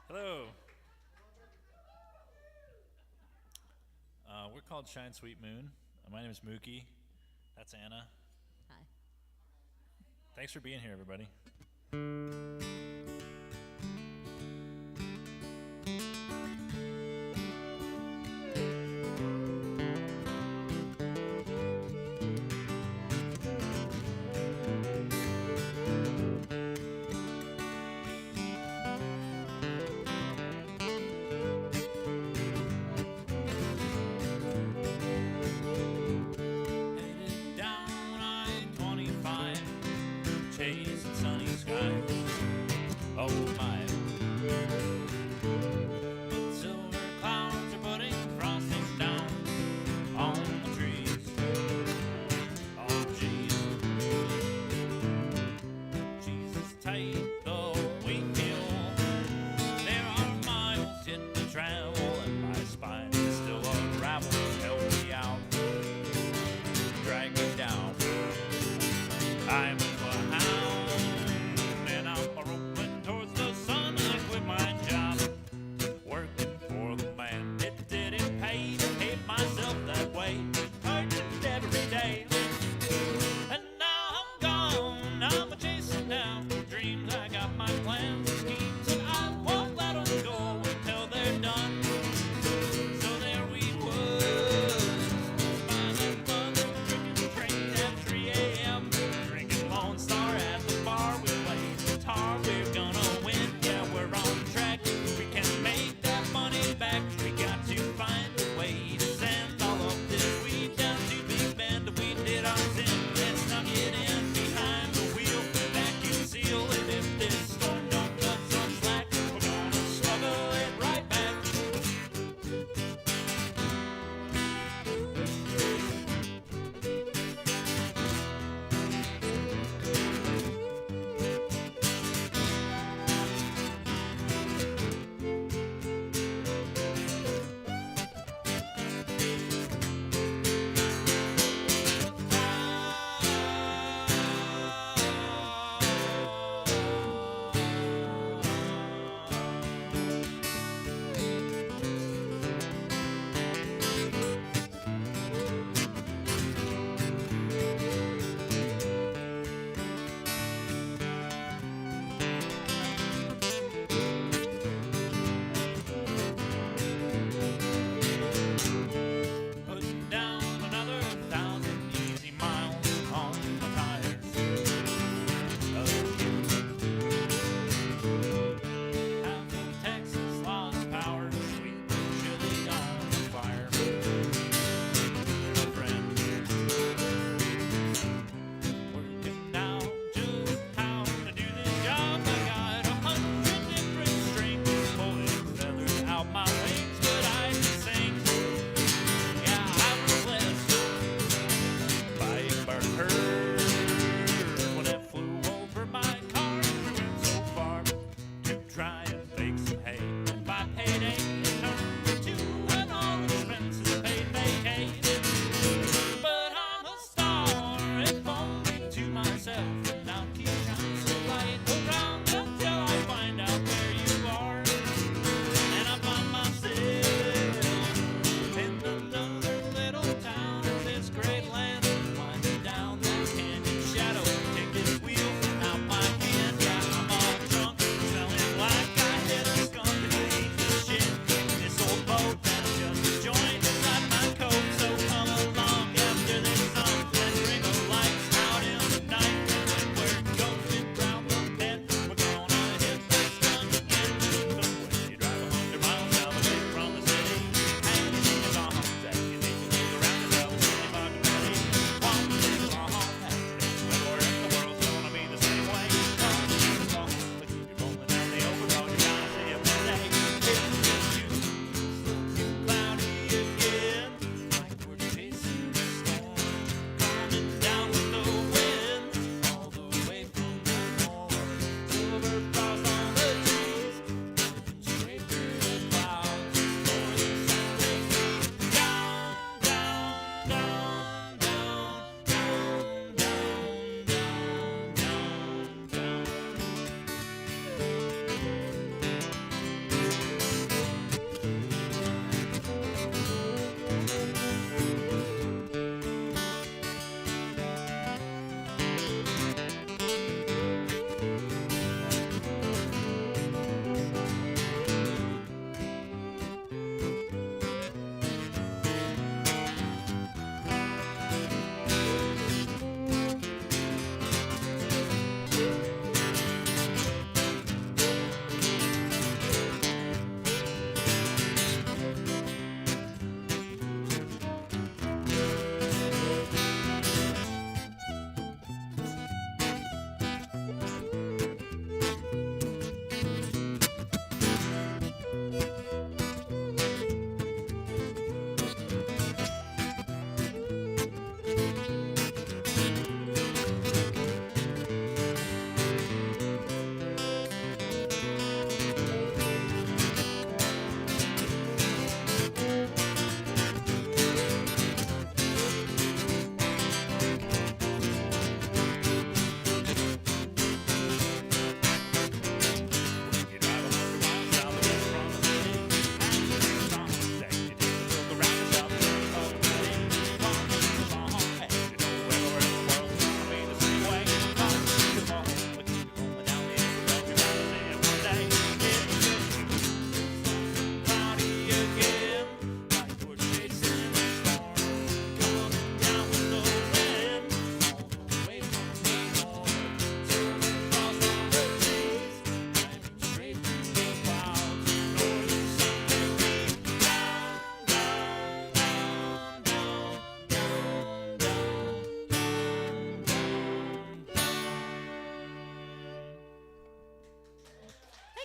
Hello. We're called Shine Sweet Moon. My name is Mookie. That's Anna. Hi. Thanks for being here, everybody. Headed down I-25, chasing sunny skies. Oh my. But silver clouds are putting frosting down on the trees. Oh jeez. Jesus, take the wheel. There are miles yet to travel, and my spine is still unraveled. Help me out. Drag me down. I'm a hound, and I'm rolling towards the sun. I quit my job, working for the man. It didn't pay to hate myself that way. Hurting every day. And now I'm gone. I'm chasing down dreams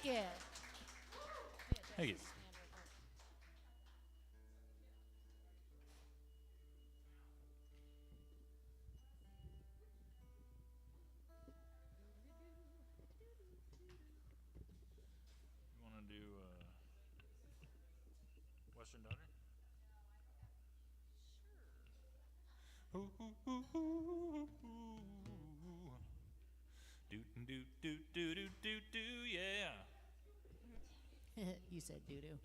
Thank you. Thank you. You want to do Western Daughter? Ooh, ooh, ooh, ooh, ooh. Do do do do do do do, yeah. You said doo-doo.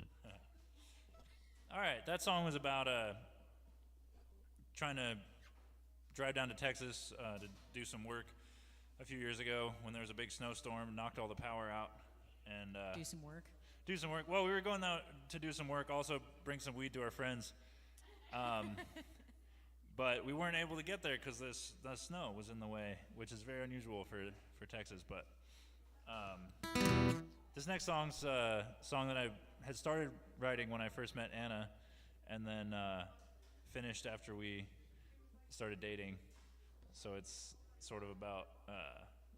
All right, that song was about trying to drive down to Texas to do some work a few years ago when there was a big snowstorm, knocked all the power out, and Do some work. do some work. Well, we were going out to do some work, also bring some weed to our friends. But we weren't able to get there because the snow was in the way, which is very unusual for Texas. But this next song's a song that I had started writing when I first met Anna, and then finished after we started dating. So it's sort of about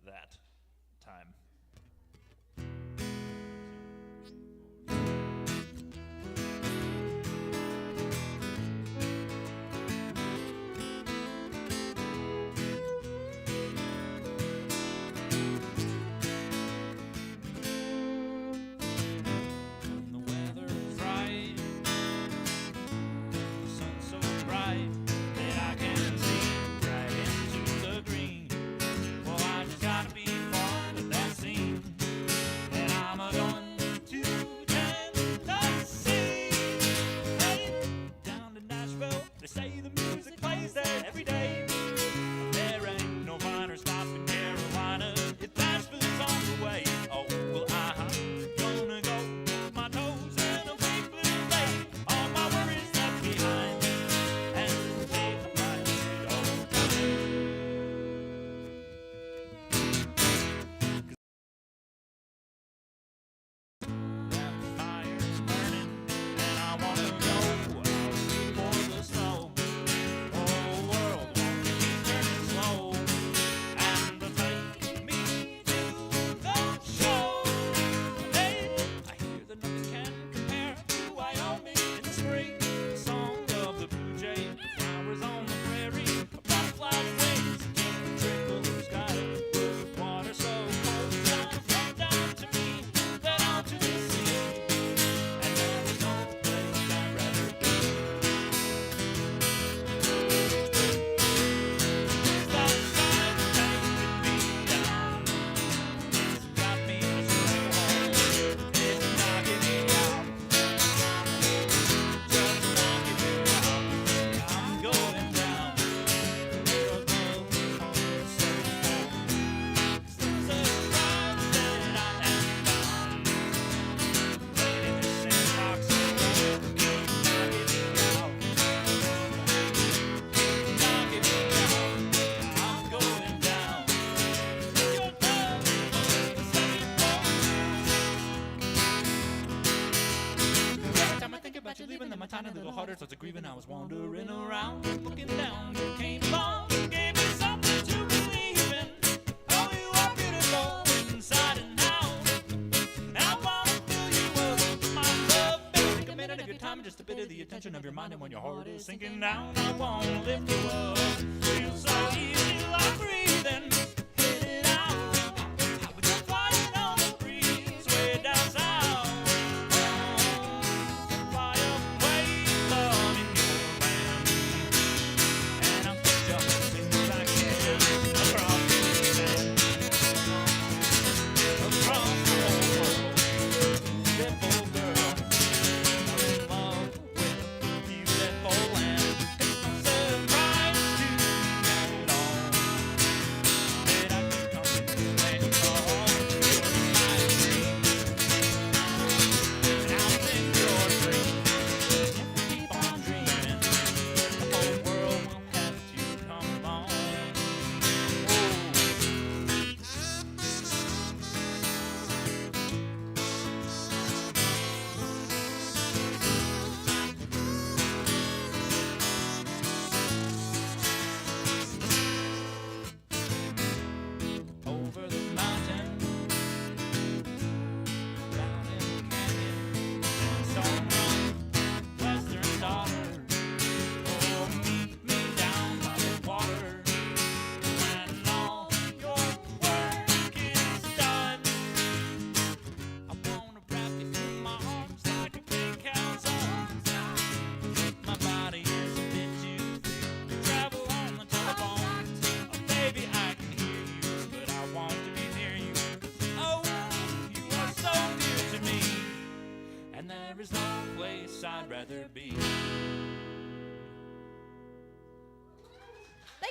that time. Tiny little hearted, so it's a grieving. I was wandering around, looking down. You came along, gave me something to believe in. Oh, you are beautiful inside and out. And I wanna fill you up with my love, baby. Take a minute of your time, just a bit of the attention of your mind. And when your heart is sinking down, I wanna lift you up. Feels so easy like breathing. Hit it out. How would you flying on the breeze way down south? Surprise to know it all.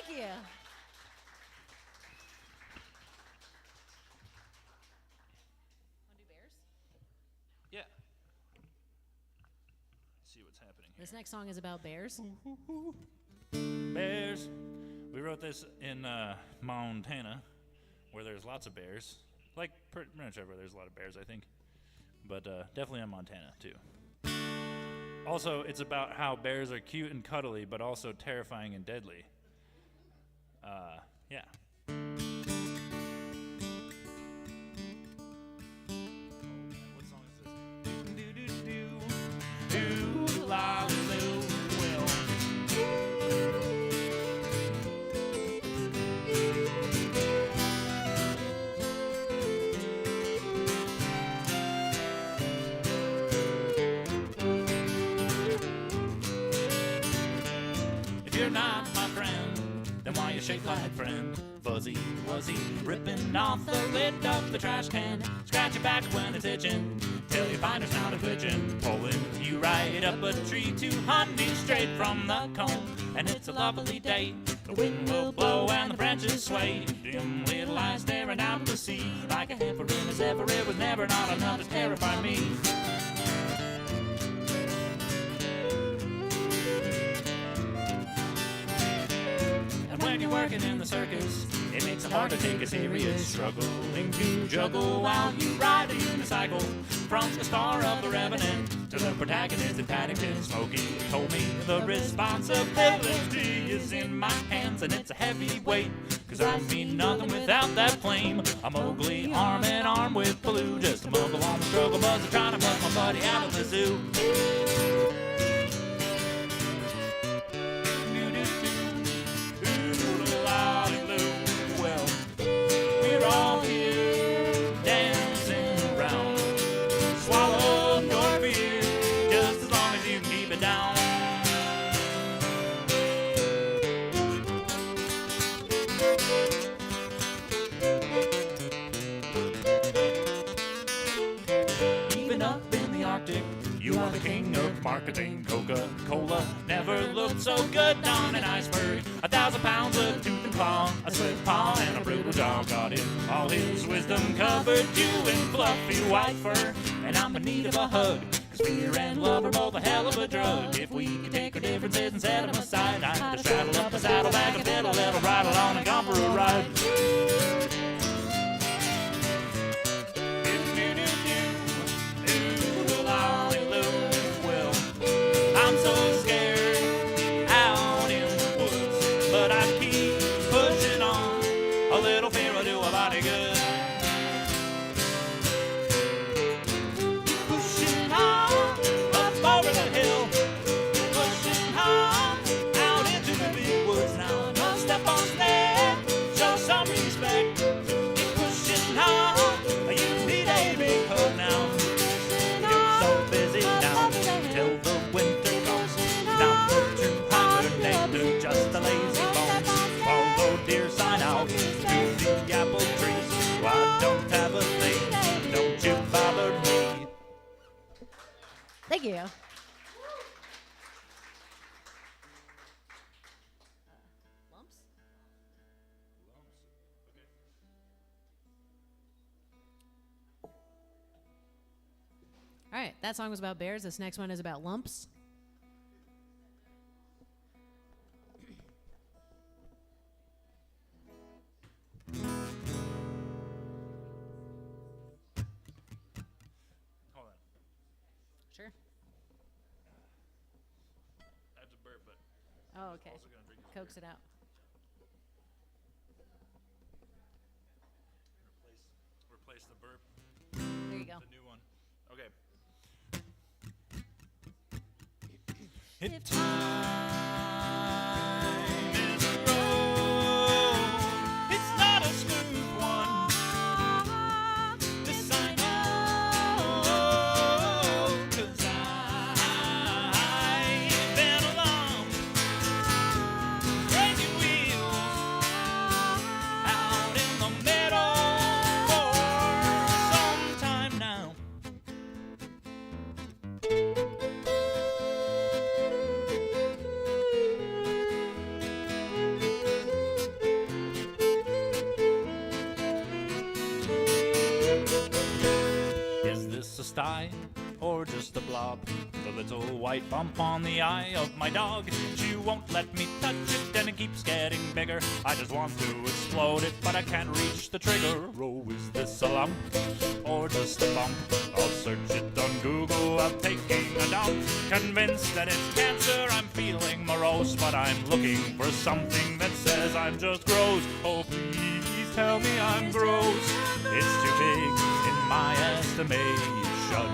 Thank you. Want to do bears? Yeah. See what's happening here. This next song is about bears. Bears. We wrote this in Montana, where there's lots of bears. Like pretty much everywhere, there's a lot of bears, I think. But definitely in Montana, too. Also, it's about how bears are cute and cuddly, but also terrifying and deadly. Yeah. What song is this? Do la loo will. If you're not my friend, then why you shake like friend? Fuzzy, wuzzy, ripping off the lid of the trash can. Scratch your back when it's itching, till you find it's not a glitching. Pulling you right up a tree to honey straight from the comb. And it's a lovely day, the wind will blow and the branches sway. Dim little eyes staring out to sea, like a heifer in a zephyr, it was never not enough to terrify me. When you're working in the circus, it makes it hard to take a serious, struggling to juggle while you ride a unicycle. From the star of the Revenant to the protagonist in Paddington, Smokey told me the responsibility is in my hands, and it's a heavy weight, 'cause I'd be nothing without that flame. I'm Mowgli, arm in arm with Baloo, just a muggle on the struggle bus, trying to bust my buddy out of the zoo. You are the king of marketing. Coca-Cola never looked so good on an iceberg. 1,000 pounds of tooth and claw, a slip paw, and a brutal dog got in. All his wisdom covered you in fluffy white fur. And I'm in need of a hug, 'cause fear and love are both a hell of a drug. If we could take our differences and set them aside, I'd have to straddle up a saddlebag and fiddle a little, ride along and gone for a ride. I'm so scared out in the woods, but I keep pushing on. A little fear will do a body good. Pushing on up over the hill, pushing on out into the big woods now. No step on step, show some respect. Keep pushing on, you need a big hug now. You're so busy now till the winter. Just a lazy bones. Follow dear sign out to the apple trees. Well, I don't have a thing, don't you bother me. Thank you. Lumps? All right, that song was about bears. This next one is about lumps. Hold on. Sure. That's a burp, but Oh, okay. also gonna drink this Coax it out. replace the burp. There you go. The new one. Okay. If Time is a road, it's not a smooth one. This I know, 'cause I've been along, crazy wheels, out in the meadow for some time now. eye or just a blob. The little white bump on the eye of my dog. She won't let me touch it and it keeps getting bigger. I just want to explode it, but I can't reach the trigger. Oh, is this a lump or just a bump? I'll search it on Google. I'm taking a dump. Convinced that it's cancer, I'm feeling morose, but I'm looking for something that says I'm just gross. Oh, please tell me I'm gross. It's too big in my estimation.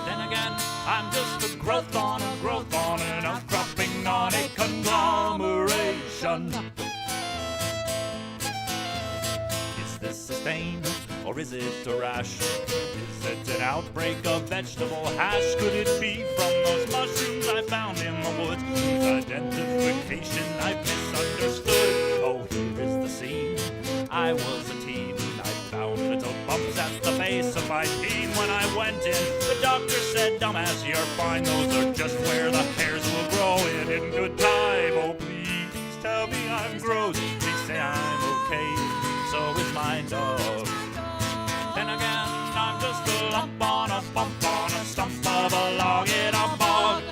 Then again, I'm just a growth on an outcropping on a conglomeration. Is this a stain or is it a rash? Is it an outbreak of vegetable hash? Could it be from those mushrooms I found in the woods? Identification I've misunderstood. Oh, here is the scene. I was a teen. I found little bumps at the base of my peen. When I went in, the doctor said, dumbass, you're fine. Those are just where the hairs will grow in good time. Oh, please tell me I'm gross. Please say I'm okay. So is my dog. Then again, I'm just a lump on a bump on a stump of a log in a bog.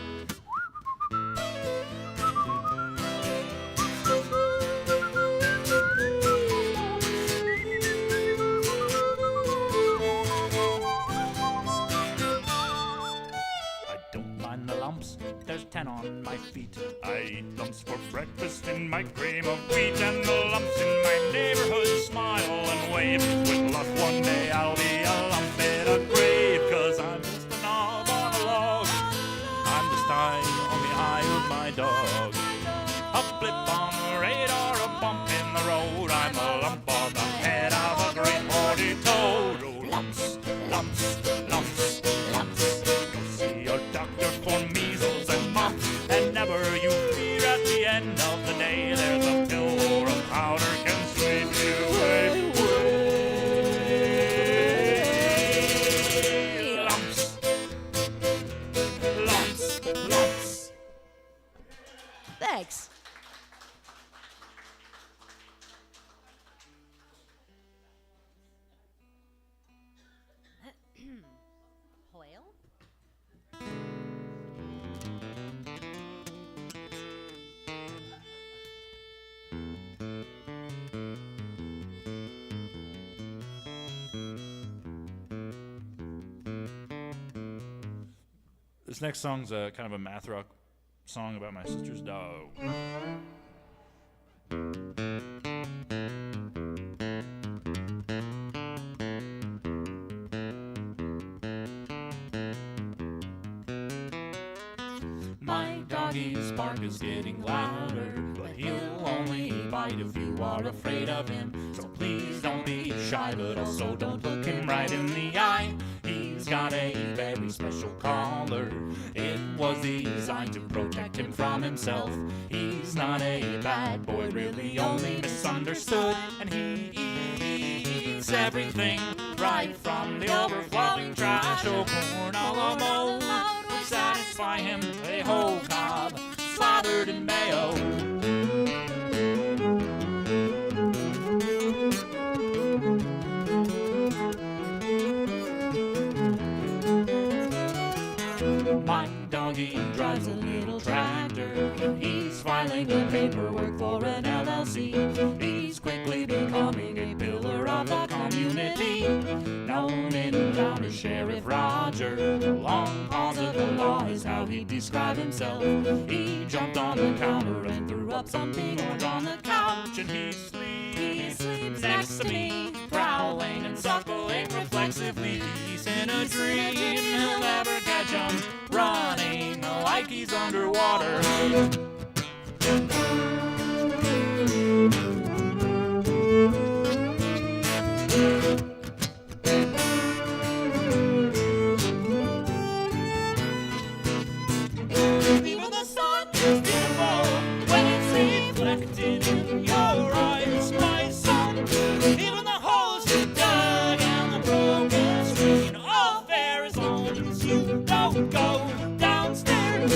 There's 10 on my feet. I eat lumps for breakfast in my cream of wheat, and the lumps in my neighborhood smile and wave. With luck one day I'll be a lump in a grave, 'cause I'm just a knob on a log. I'm the stein on the eye of my dog. A blip on the radar, a bump in the road. I'm a lump on the head of a great horny toad. Oh, lumps, lumps, lumps, lumps. Go see your doctor for measles and mumps, and never you fear at the end of the day there's a pill or a powder can sweep you away. Lumps, lumps, lumps. Thanks. Whale? This next song's a kind of a math rock song about my sister's dog. My doggy's bark is getting louder, but he'll only bite if you are afraid of him. So please don't be shy, but also don't look him right in the eye. He's got a very special collar. It was designed to protect him from himself. He's not a bad boy, really only misunderstood. And he eats everything right from the overflowing trash. Oh, corn a la mode would satisfy him. A whole cob slathered in mayo. My doggy drives a little tractor. He's filing the paperwork for an LLC. He's quickly becoming a pillar of the community. Known in town as Sheriff Roger. The long pause of the law is how he described himself. He jumped on the counter and threw up some big orange on the couch. And he sleeps next to me, growling and suckling reflexively. He's in a dream, he'll never catch him, running like he's underwater. Even the sun is beautiful when it's reflected in your eyes, my son. Even the holes you dug and the broken screen, all fair as long as you don't go downstairs.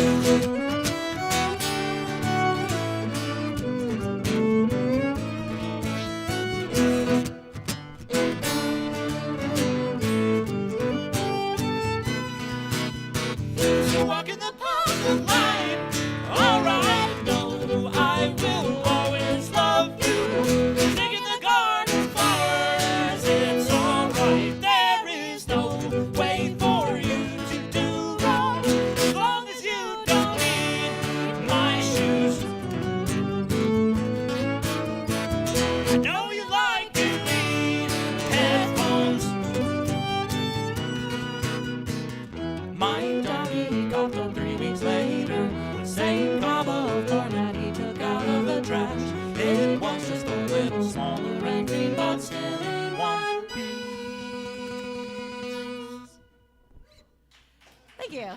Thank you.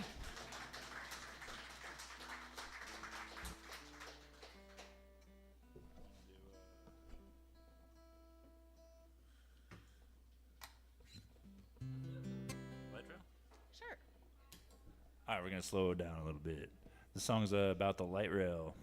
Sure. All right, we're going to slow it down a little bit. The song's about the light rail.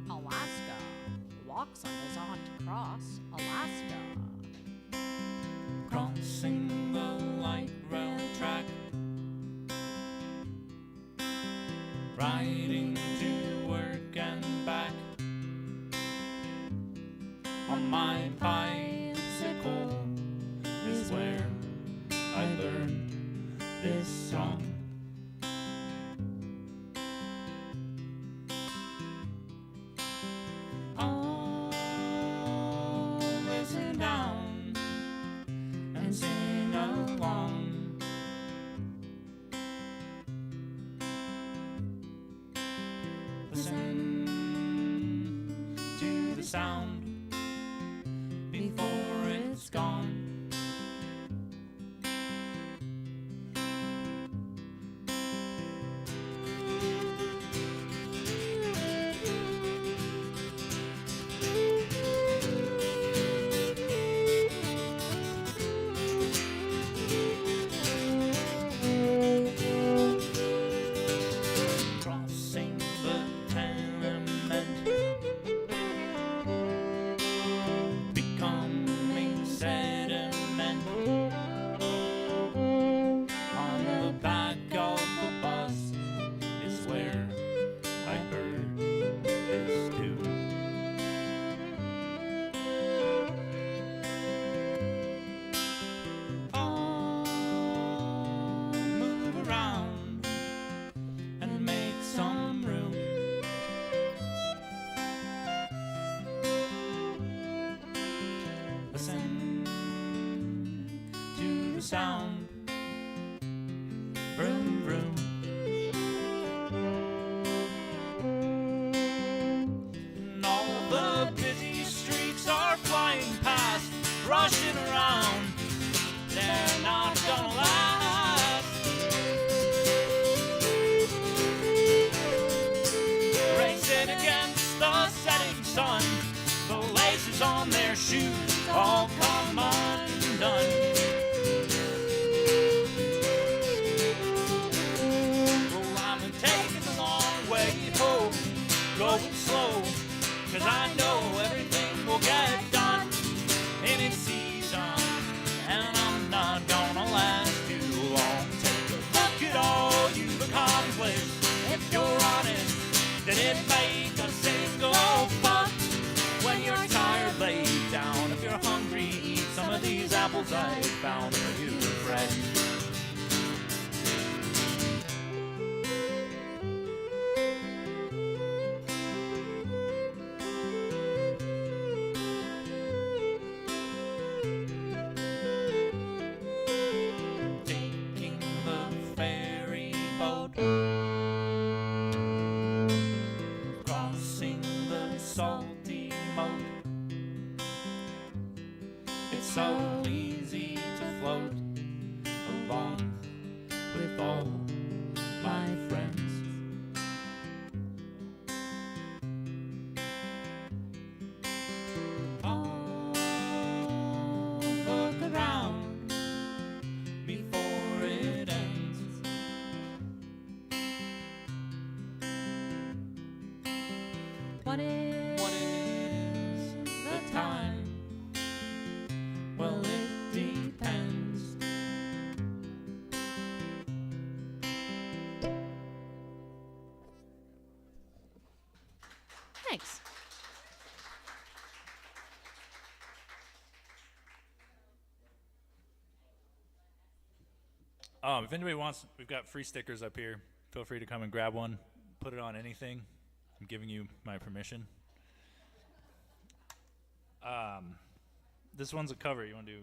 Alaska walks on his aunt to cross Alaska. Crossing the light rail track, riding to work and back on my bicycle is where I learned this song. Oh, listen down and sing along. Listen to the sound before it's gone. Crossing the tenement, becoming sediment on the back of the bus is where I heard this tune. Oh, move around and make some room. Listen to the sound. Vroom, vroom. And all the busy streets are flying past, rushing around. They're not gonna last. Racing against the setting sun, the laces on their shoes all come undone. Well, I'm taking the long way home, going slow, 'cause I know everything will get done in its season, and I'm not gonna last too long. Take a look at all you've accomplished. If you're honest, then it make a single buck. When you're tired, lay down. If you're hungry, eat some of these apples I found for you, friend. Taking the ferry boat, crossing the salty moat. It's so easy to float along with all my friends. Oh, look around before it ends. What is The time, well, it depends. Thanks. If anybody wants, we've got free stickers up here. Feel free to come and grab one. Put it on anything. I'm giving you my permission. This one's a cover. You want to do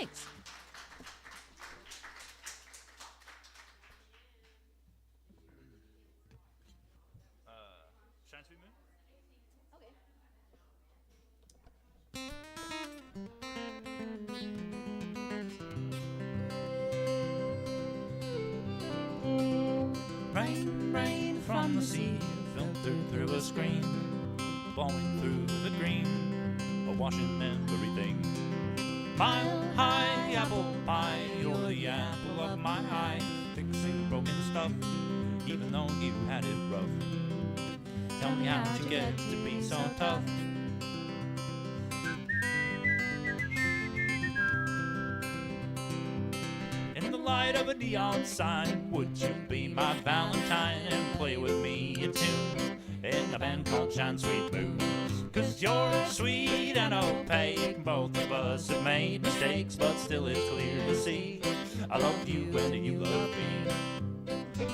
Thanks. Shine Sweet Moon? Rain, rain from the sea, filtered through a screen, blowing through the green, washing everything. Mile high apple pie, you're the apple of my eye, fixing broken stuff, even though you had it rough. Tell me how'd you get to be so tough? In the light of a neon sign, would you be my Valentine and play with me a tune in a band called Shine Sweet Moon? 'Cause you're sweet and opaque, both of us have made mistakes, but still it's clear to see I love you and you love me.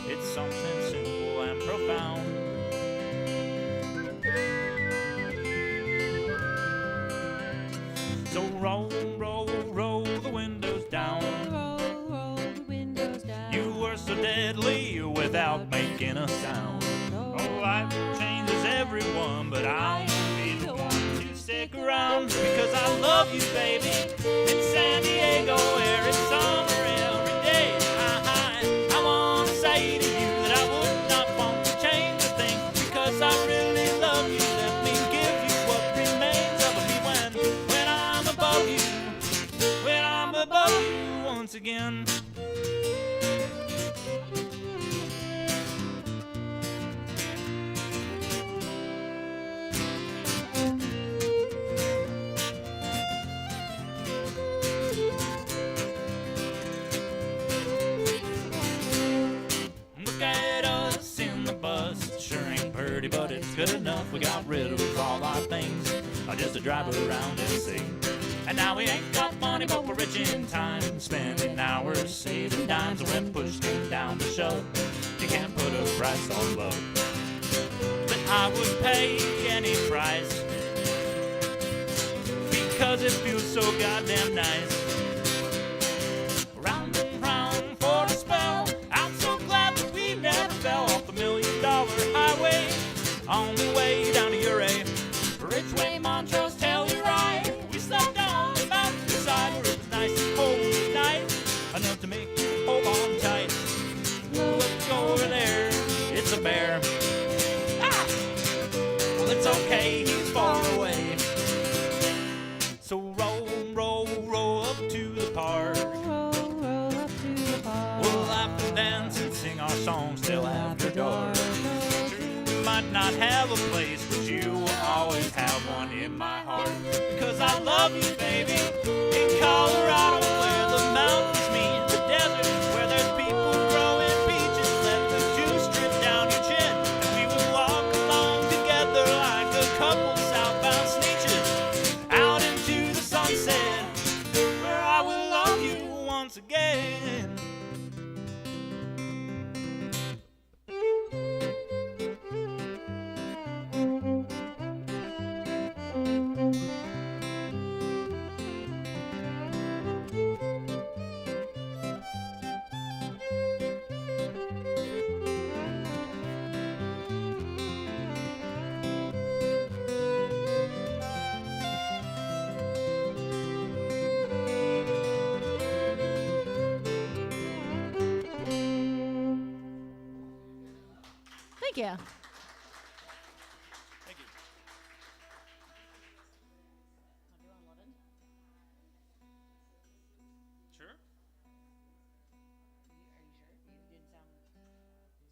It's something simple and profound. So roll, roll, roll the windows down. Roll the windows down. You were so deadly without making a sound. Oh, life changes everyone, but I'll be the one to stick around because I love you, baby. It's San Diego where it's summer every day. I want to say to you that I would not want to change a thing because I really love you. Let me give you what remains of me when I'm above you, when I'm above you once again. Look at us in the bus, it sure ain't pretty, but it's good enough. We got rid of all our things, just to drive around and sing. And now we ain't got money, but we're rich in time, spending hours saving dimes. And when push came down to shove, you can't put a price on love. But I would pay any price because it feels so goddamn nice. Round and round for a spell, I'm so glad that we never fell off the $1 million highway on the way down to Uray. Ridgeway, Montrose, Telluride. We slept on the mountainside where it was nice and cold at night, enough to make you hold on tight. Look over there, it's a bear. Ah! Well, it's okay, he's far away. So roll, roll, roll up to the park. We'll laugh and dance and sing our songs till after dark. True, might not have a place, but you will always have one in my heart. Because I love you, baby. In Colorado, where the mountains meet the desert, where there's people growing peaches, let the juice drip down your chin. And we will walk along together like a couple southbound sneeches out into the sunset, where I will love you once again. Thank you. Thank you. Sure? Are you sure? You didn't sound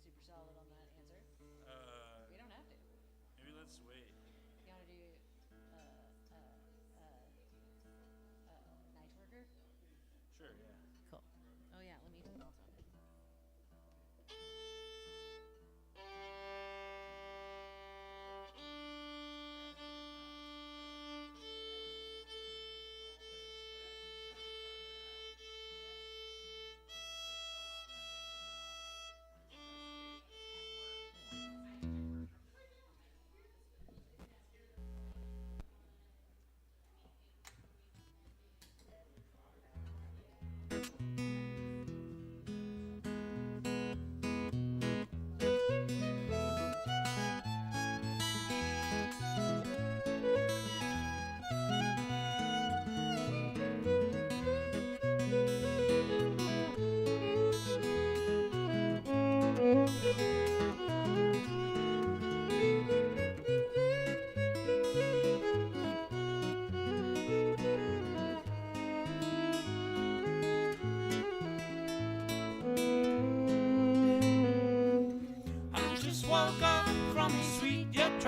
super solid on that answer. You don't have to. Maybe let's wait. You want to do night worker? Sure, yeah. Cool. Oh yeah, let me hold on.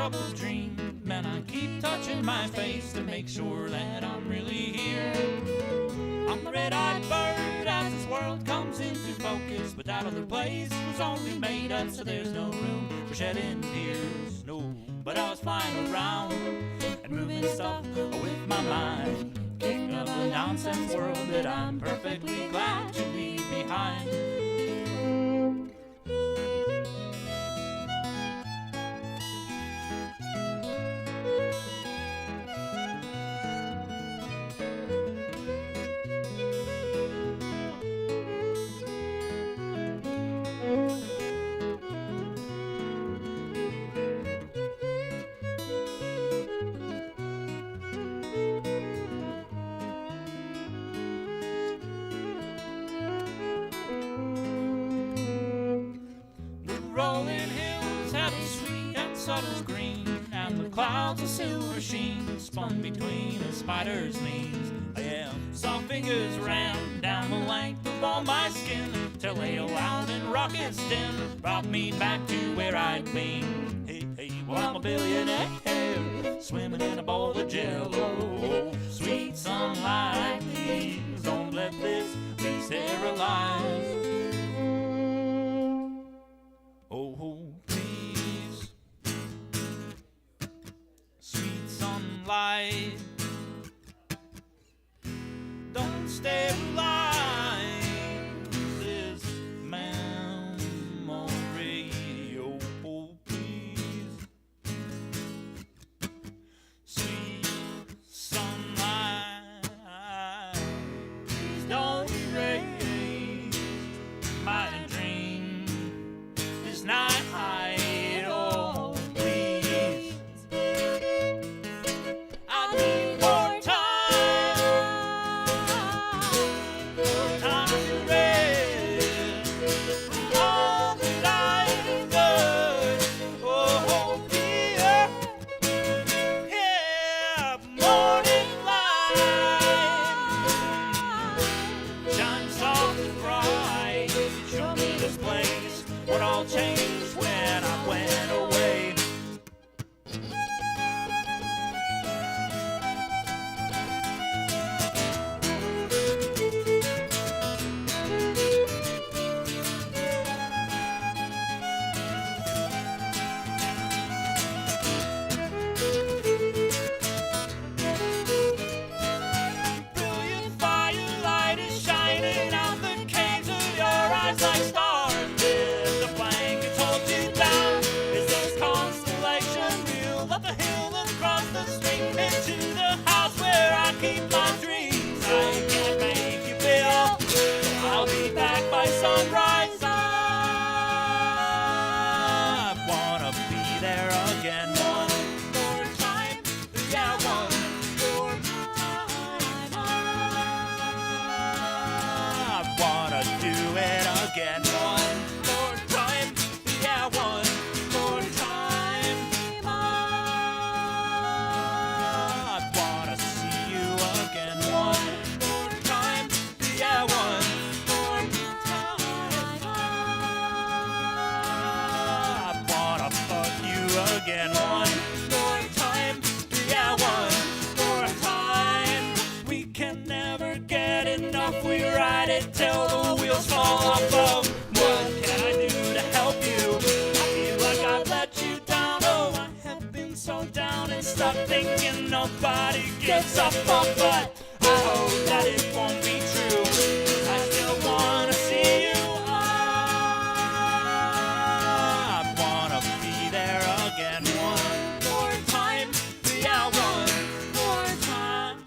troubled dream, and I keep touching my face to make sure that I'm really here. I'm the red-eyed bird as this world comes into focus, but that other place was only made up so there's no room for shedding tears. No, but I was flying around and moving stuff with my mind, kicking up a nonsense world that I'm perfectly glad to leave behind. Rolling hills have a sweet and subtle green, and the clouds a silver sheen spun between a spider's knees. Yeah, soft fingers ran down the length of all my skin till they loud and rocket stem brought me back to where I'd been. Hey, hey, well I'm a billionaire swimming in a bowl of jello. Sweet sunlight, please don't let this be sterilized. Oh, please, sweet sunlight, don't sterilize this memory. Oh, please, sweet sunlight, please don't erase my dream this night. Oh, please, I need more time to rest all that I've done. Oh, dear, yeah, morning light shine soft and bright. Show me this place, what all changed when I went away. Brilliant firelight is shining out the caves of your eyes like stars. If the blankets hold you down, is this constellation real? Up the hill and across the street into the house where I keep my dreams. I can't make you feel, so I'll be back by sunrise. I wanna be there again one more time. Yeah, one more time. I wanna do it again one more time. Yeah, one more time. I wanna see you again one more time. Yeah, one more time. I wanna fuck you again one more time. Yeah, one more time. We can never get enough. We ride it till the wheels fall off of. What can I do to help you? I feel like I've let you down. Oh, I have been so down and stuck thinking nobody gets up on, but I hope that it won't be true. I still wanna see you. I wanna be there again one more time. Yeah, one more time.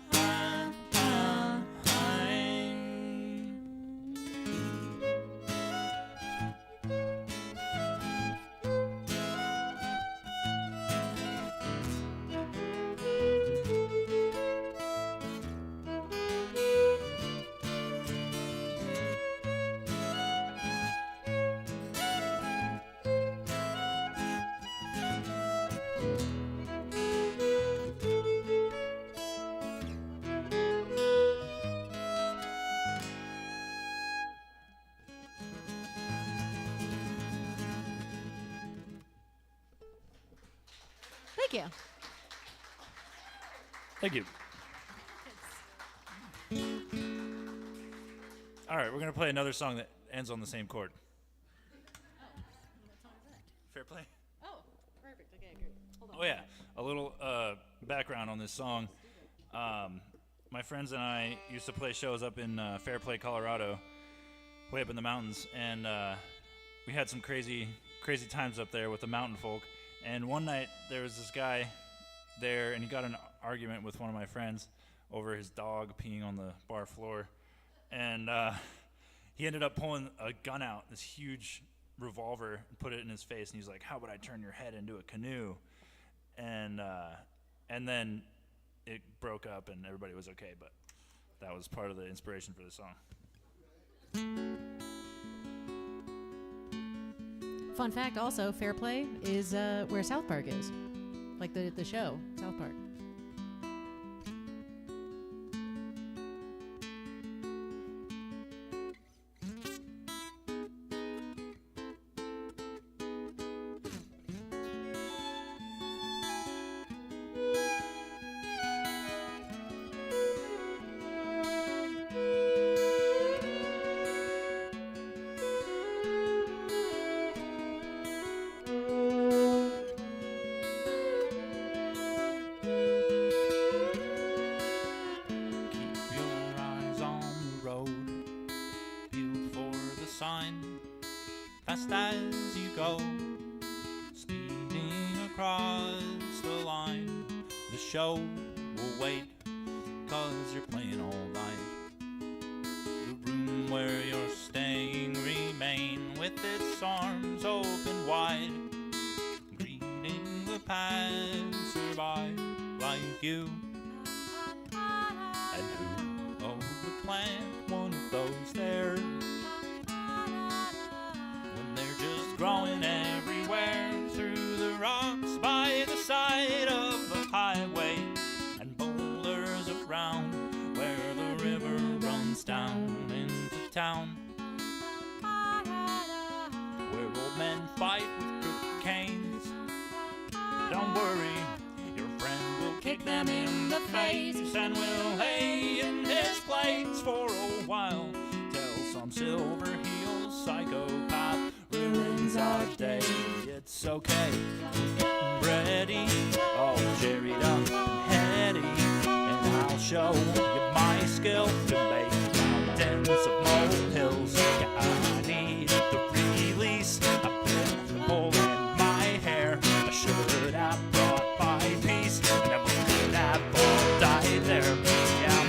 Thank you. Thank you. All right, we're going to play another song that ends on the same chord. What song is that? Fair play? Oh, perfect. Okay, great. Hold on. Oh, yeah. A little background on this song. My friends and I used to play shows up in Fairplay, Colorado, way up in the mountains, and we had some crazy times up there with the mountain folk. And one night there was this guy there, and he got in an argument with one of my friends over his dog peeing on the bar floor, and he ended up pulling a gun out, this huge revolver, and put it in his face, and he's like, "How would I turn your head into a canoe?" And then it broke up, and everybody was okay, but that was part of the inspiration for the song. Fun fact also, Fair Play is where South Park is. Like the show, South Park. Fast as you go, speeding across the line. The show will wait, 'cause you're playing all night. The room where you're staying remain with its arms open wide, greeting the passerby like you. And who would plant one of those there? Growing everywhere through the rocks by the side of the highway, and boulders around where the river runs down into town, where old men fight with crooked canes. Don't worry, your friend will kick them in the face and will lay in his place for a while till some silver-heeled psychopath ruins our day. It's okay, getting ready, all jerried up and heady, and I'll show you my skill to make mountains of molehills. Yeah, I need the release. I've been pulling my hair. I should have brought my piece, and I would have all died there. Yeah.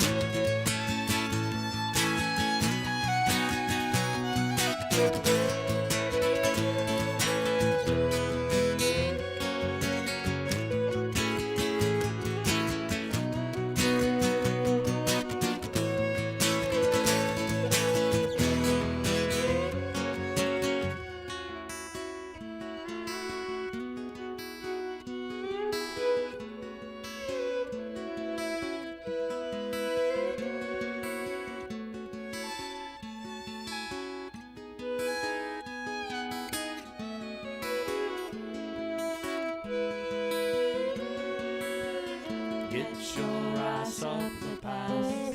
Get your ass up the pass,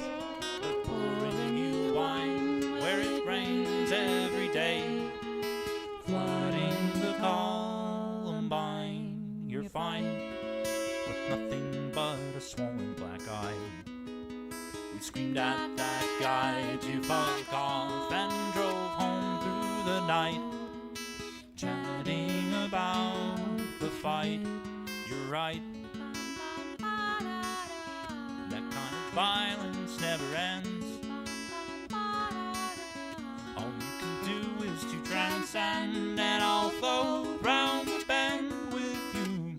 they're pouring you wine where it rains every day, flooding the Columbine. You're fine with nothing but a swollen black eye. We screamed at that guy to fuck off and drove home through the night, chatting about the fight. You're right, violence never ends. All you can do is to transcend, and I'll float round the bend with you.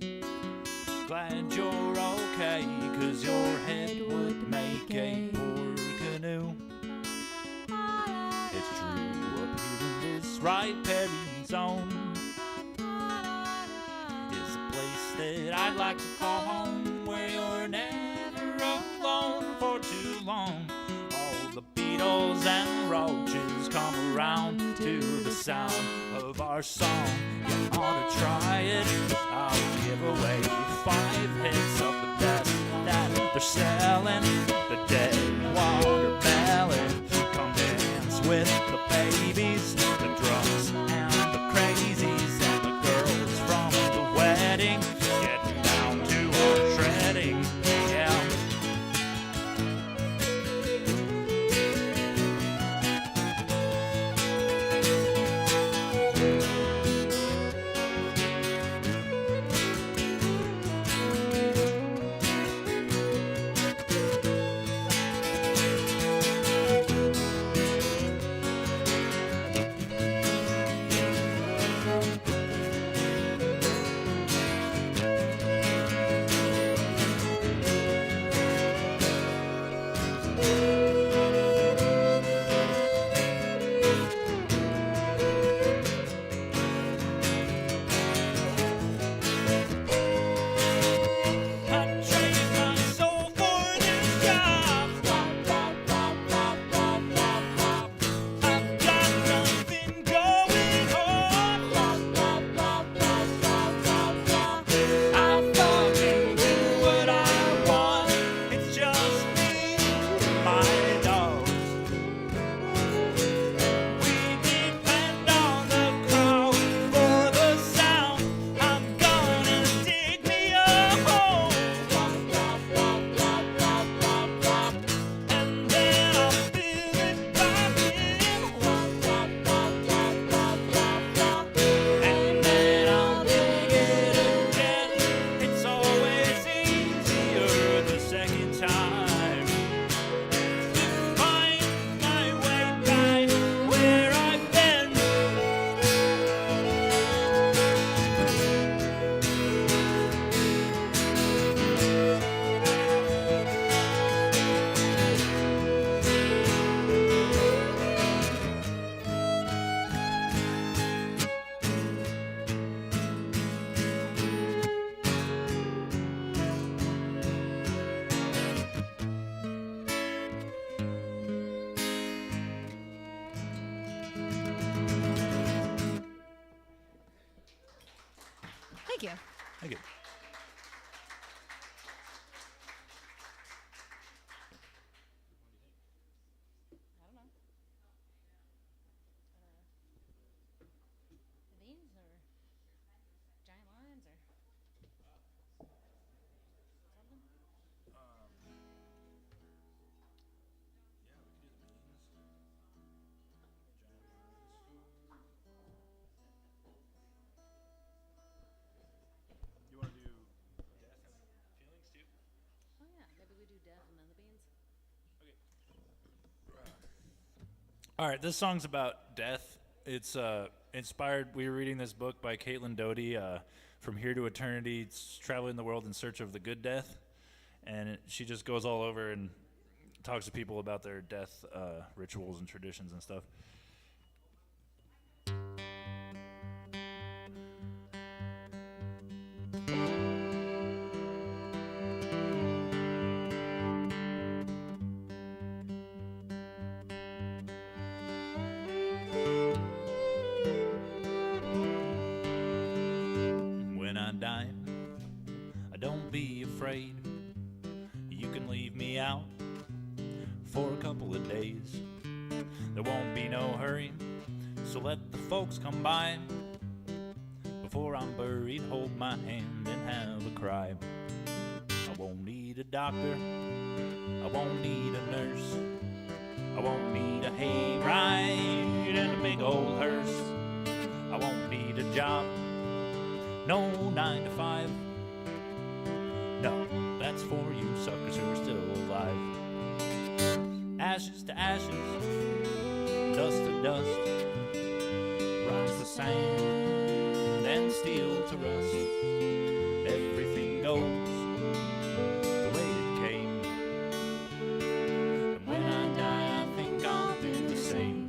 Glad you're okay, 'cause your head would make a poor canoe. It's true, up here in this right Perry zone is a place that I'd like to call home, where you're never alone for too long. All the beetles and roaches come around to the sound of our song. You ought to try it, I'll give away fun. They're selling the dead watermelon. Come dance with the babies, the drunks and the crazies, and the girls from the wedding, getting down to our shredding, yeah. Thank you. Thank you. I don't know. Beans or giant lions or something? You want to do death and feelings too? Oh yeah, maybe we do death and then the beans. All right, this song's about death. It's inspired. We were reading this book by Caitlin Doty, From Here to Eternity. It's traveling the world in search of the good death, and she just goes all over and talks to people about their death rituals and traditions and stuff. When I die, don't be afraid. You can leave me out for a couple of days. There won't be no hurry, so let the folks come by. Before I'm buried, hold my hand and have a cry. I won't need a doctor, I won't need a nurse, I won't need a hayride and a big old hearse. I won't need a job, no 9 to 5. No, that's for you suckers who are still alive. Ashes to ashes, dust to dust, rise to sand and steel to rust. Everything goes the way it came, and when I die I think I'll do the same.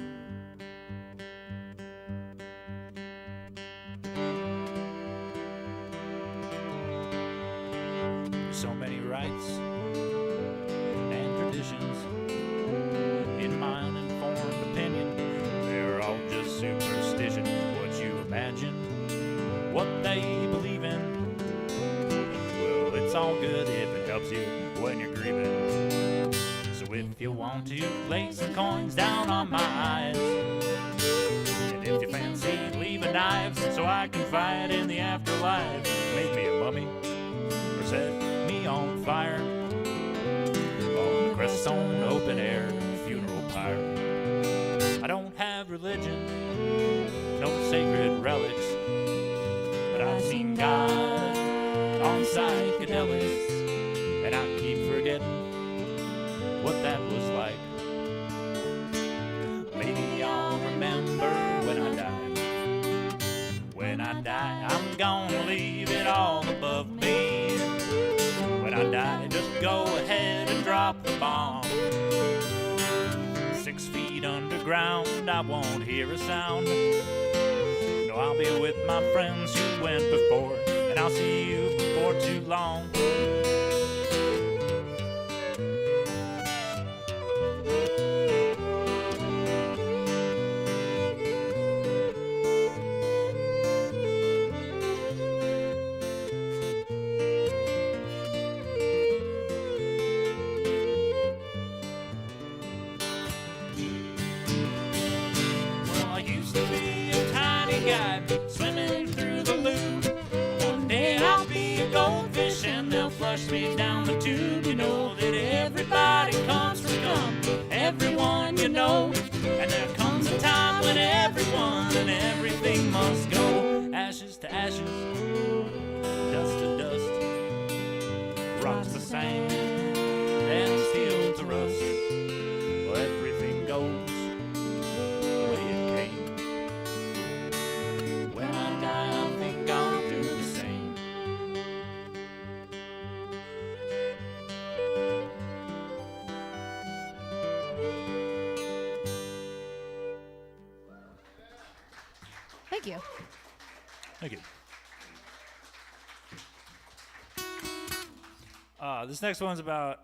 So many rites and traditions, in my uninformed opinion, they're all just superstition. What you imagine, what they believe in, well, it's all all good if it helps you when you're grieving. So if you want to lay some coins down on my eyes, and if you fancy leaving knives so I can fight in the afterlife, make me a mummy or set me on fire on Crestone open air funeral pyre. I don't have religion, no sacred relics, but I've seen God on psychedelics, and I keep forgetting what that was like. Maybe I'll remember when I die. When I die, I'm gonna leave it all above me. When I die, just go ahead and drop the bomb. 6 feet underground, I won't hear a sound. No, I'll be with my friends who went before, and I'll see you before too long. Swimming through the loop. One day I'll be a goldfish and they'll flush me down the tube. You know that everybody comes from everyone you know, and there comes a time when everyone and everything must go. Ashes to ashes, dust to dust, rocks to sand, and steel to rust. Well, everything goes the way it came. When I die, I think I'll do the same. Thank you. Thank you. This next one's about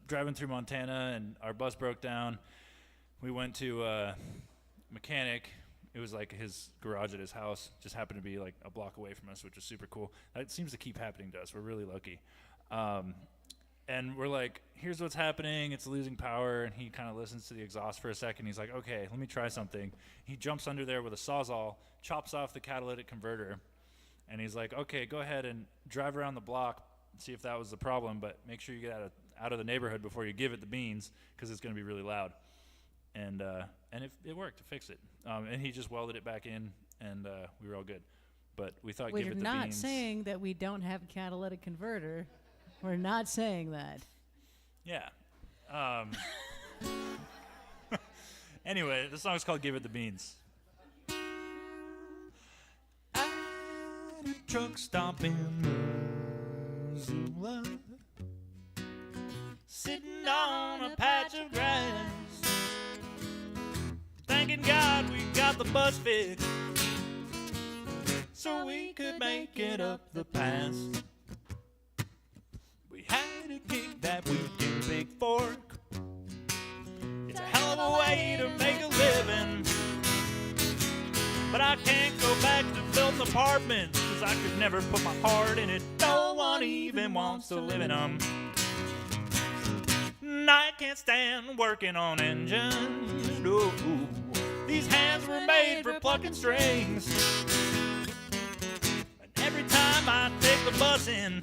driving through Montana, and our bus broke down. We went to a mechanic. It was like his garage at his house. Just happened to be like a block away from us, which was super cool. That seems to keep happening to us. We're really lucky. And we're like, here's what's happening. It's losing power. And he kind of listens to the exhaust for a second. He's like, okay, let me try something. He jumps under there with a Sawzall, chops off the catalytic converter. And he's like, okay, go ahead and drive around the block and see if that was the problem. But make sure you get out of the neighborhood before you give it the beans, because it's going to be really loud. And it worked to fix it. And he just welded it back in, and we were all good. But we thought, give it the beans. We're not saying that we don't have a catalytic converter. We're not saying that. Yeah. Anyway, the song's called Give It the Beans. At a truck stop in Missoula, sitting on a patch of grass, thanking God we got the bus fixed so we could make it up the pass. We had a gig that week in Big Fork. It's a hell of a way to make a living, but I can't go back to filth apartments, 'cause I could never put my heart in it. No one even wants to live in them. And I can't stand working on engines. No, these hands were made for plucking strings. And every time I take the bus in,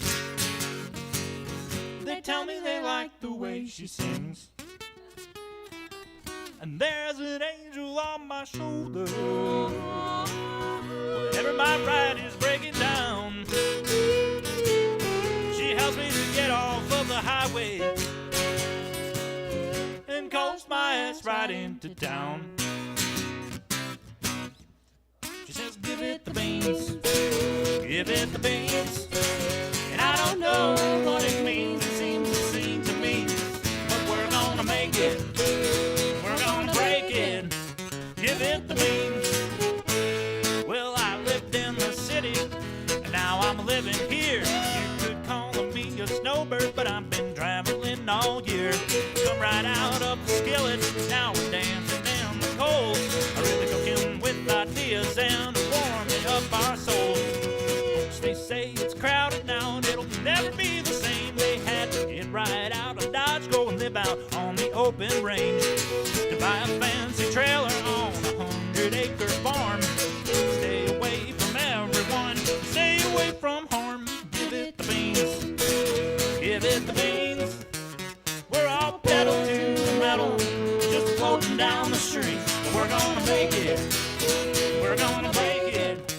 they tell me they like the way she sings. And there's an angel on my shoulder whenever my ride is breaking down. She helps me to get off of the highway and coast my ass right into town. She says, give it the beans, give it the beans. And I don't know what it means, it seems to seem to me, but we're gonna make it, we're gonna break it, give it the beans. Well, I lived in the city, and now I'm living here. You could call me a snowbird, but I've been traveling all year. Come right out of the skillet, now we're dancing in the cold. I really cooking with ideas and warming up our souls. They say it's crowded now and it'll never be live out on the open range, to buy a fancy trailer on a 100-acre farm. Stay away from everyone, stay away from harm. Give it the beans, give it the beans. We're all pedal to the metal, just floating down the street. But we're gonna make it, we're gonna break it.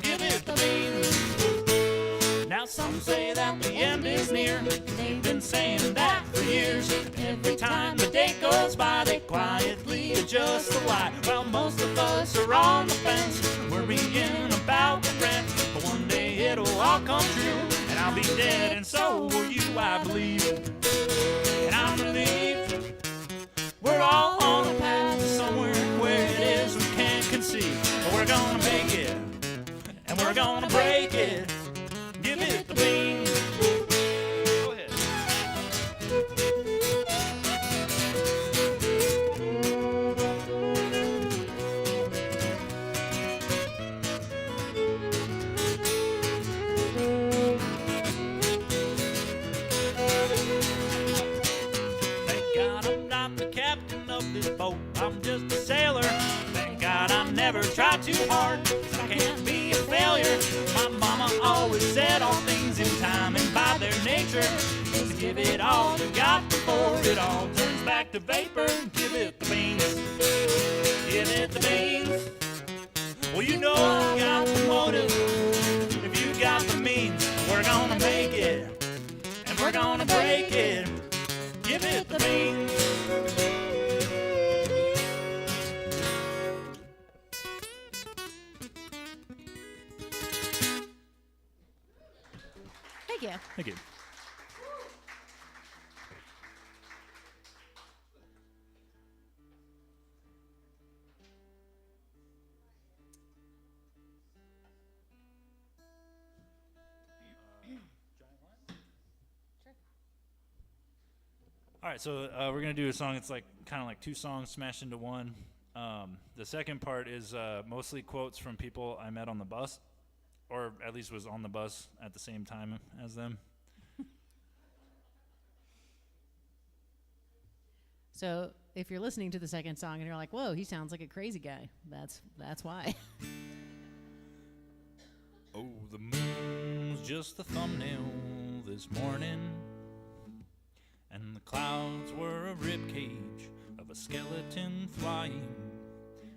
Give it the beans. Now some say that the end is near. They've been saying that for years. Every time the day goes by, they quietly adjust the light. While most of us are on the fence, worrying about the rent. But one day it'll all come true, and I'll be dead, and so will you, I believe. And I'm relieved we're all on a path somewhere where it is we can't conceive. But we're gonna make it, and we're gonna break it. Give it the beans. Go ahead. Thank God I'm not the captain of this boat, I'm just a sailor. Thank God I never tried too hard, so I can't be a failure. My mama always said all things in time and by their nature. Just give it all you got before it all turns back to vapor. Give it the beans, give it the beans. Well, you know I got the motive, if you got the means. We're gonna make it, and we're gonna break it. Give it the beans. Thank you. Thank you. All right, so we're gonna do a song. It's like kind of like two songs smashed into one. The second part is mostly quotes from people I met on the bus, or at least was on the bus at the same time as them. So if you're listening to the second song and you're like, whoa, he sounds like a crazy guy, that's why. Oh, the moon was just the thumbnail this morning, and the clouds were a ribcage of a skeleton flying,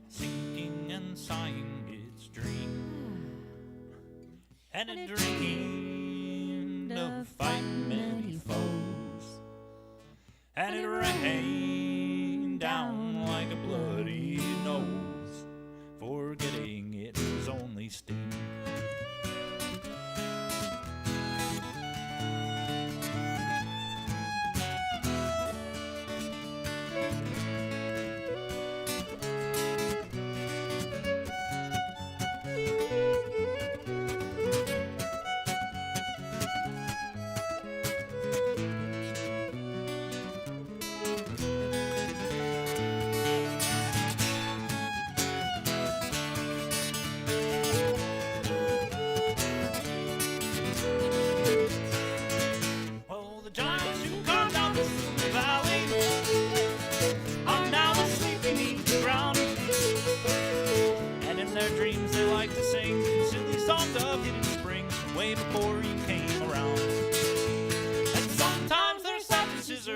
sinking and sighing its dream. And it dreamed of fighting many foes, and it rained down like a bloody nose, forgetting it was only steam.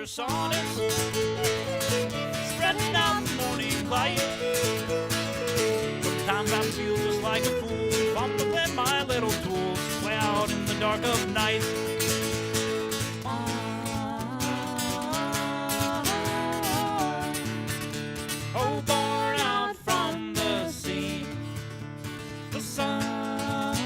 Sonnets spreading out the morning light. Sometimes I feel just like a fool, fumbling my little tools way out in the dark of night. Oh, born out from the sea, the sun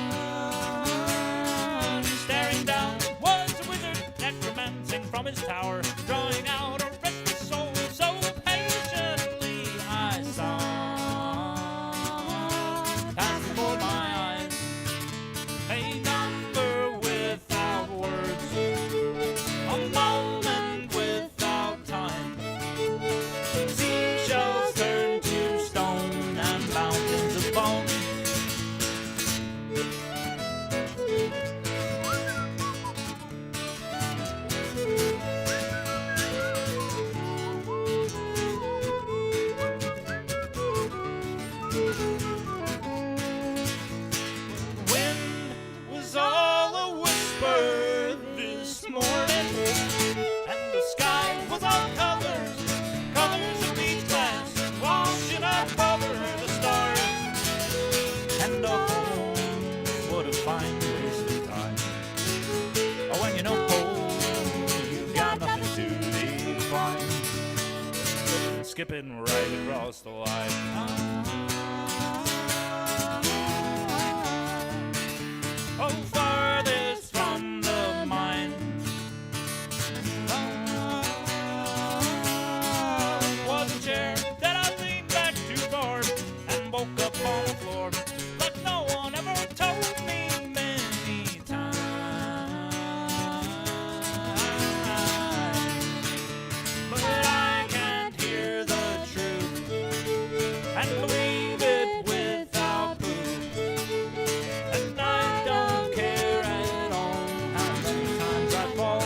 staring down was a wizard necromancing from his tower, drawing out a restless soul so patiently I saw pass before my eyes a number without words, a moment without time. Seashells turn to stone and mountains of bone. skipping right across the line. Oh, farthest from the mine was a chair that I leaned back too far and woke up on the floor like no one ever told me many times. But I can't hear the truth and believe it without proof, and I don't care at all how many times I fall.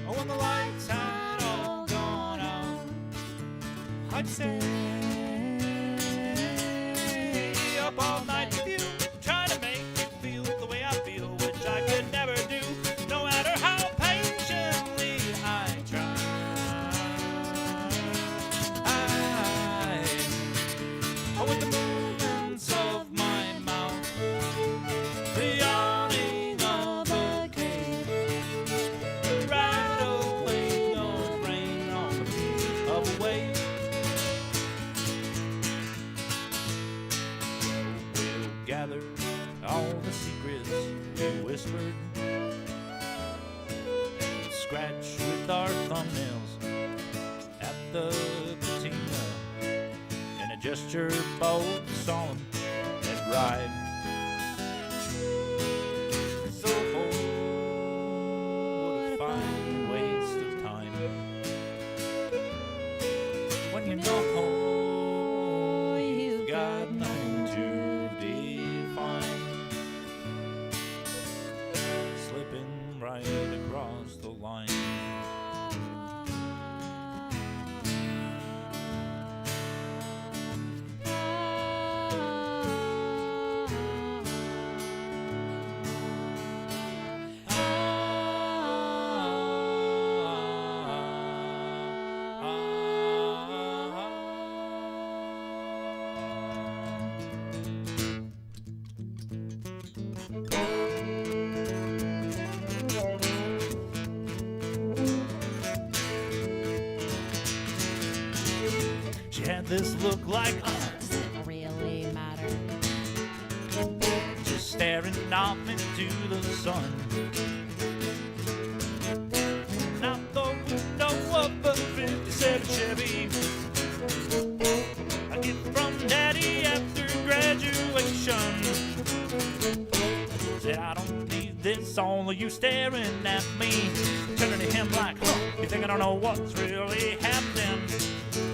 When the lights had all gone out, I'd stay up all night with you, try to make you feel the way I feel, which I could never do, no matter how patiently I tried. With the movements of my mouth, the yawning of a cave, the rattling of rain on the beat of a wave. We'll gather all the secrets we whispered, and scratch with our thumbnails at the patina, in a gesture bold, solemn, and right. So what a fine waste of time when you know you've got nothing to define, slipping right across the line. She had this look like, Does it really matter? just staring off into the sun. And out the window of a 57 Chevy, a gift from Daddy after graduation. Said, I don't need this, all of you staring at me. Turning to him like, you think I don't know what's really happening?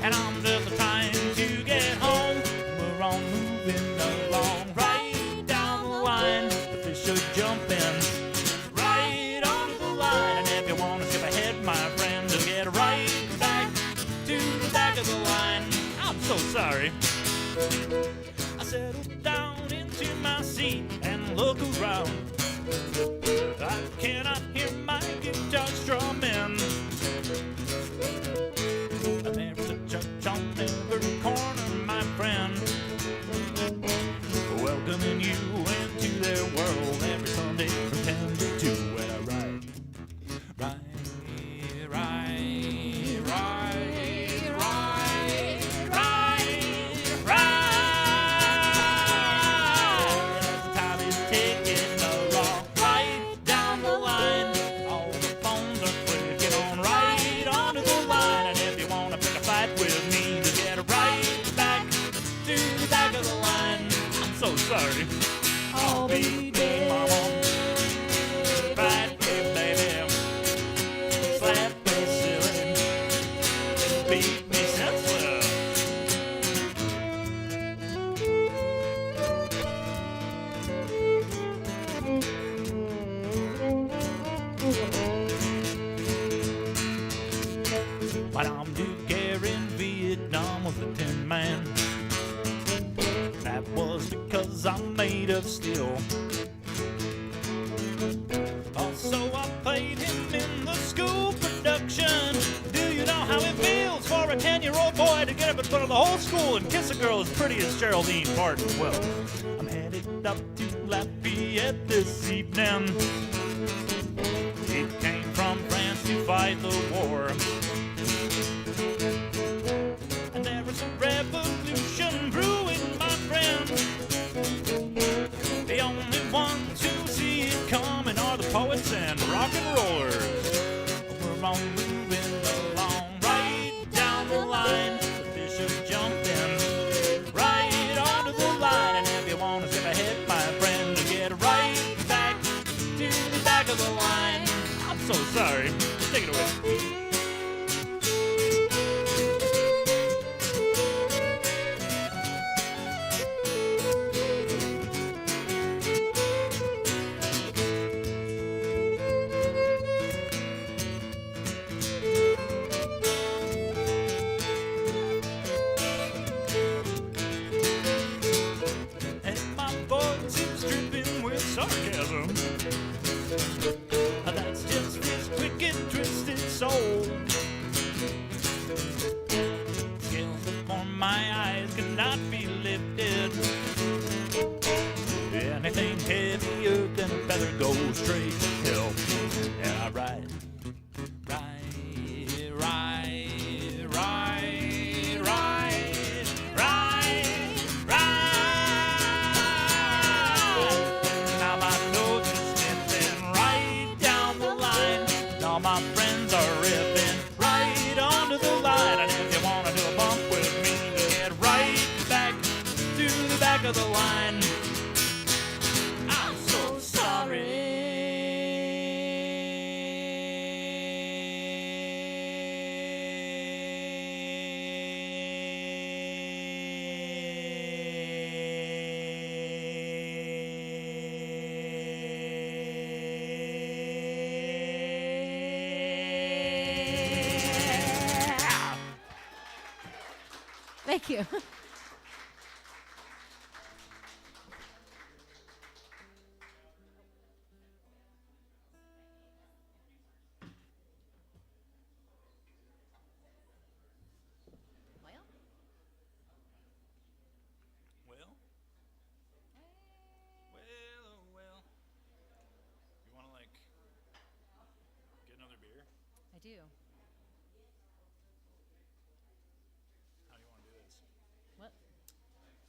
And I'm just trying to get home. We're all moving along right down the line. The fish are jumping right onto the line. And if you want to skip ahead, my friend, just get right back to the back of the line. I'm so sorry. I settled down into my seat and look around. I cannot hear my guitar strumming. And there's a church on every corner, my friend, welcoming you into their world every Sunday from 10 to 2. When I ride, ride, ride, ride, ride, ride, ride. As the time is ticking along, right down the line, all the phones are clicking on right onto the line. And if you want to pick a fight with me, just get right back to the back of the line. I'm so sorry. I'll be there, mama. Fight me, baby. Slap me silly. Beat me senseless. But I'm due care in Vietnam with a tin man. That was because I'm made of steel. front of the whole school and kiss a girl as pretty as Geraldine Martin. Well, I'm headed up to Lafayette this evening. He came from France to fight the war. And there is a revolution brewing, my friend. The only ones who see it coming are the poets and rock and rollers. We're all moving along right down the line. The bishop jumping right onto the line. And if you want to skip ahead, my friend, to get right back to the back of the line. I'm so sorry. Take it away. Sarcasm. That's just his wicked, twisted soul. Scales before my eyes cannot be lifted. Anything heavier than a feather goes straight to hell. And I ride. My friends are ripping right onto the line. And if you want to do a bump with me, get right back to the back of the line. I'm so sorry. Thank you. Well. You want to, like, get another beer? I do. How do you want to do this? What?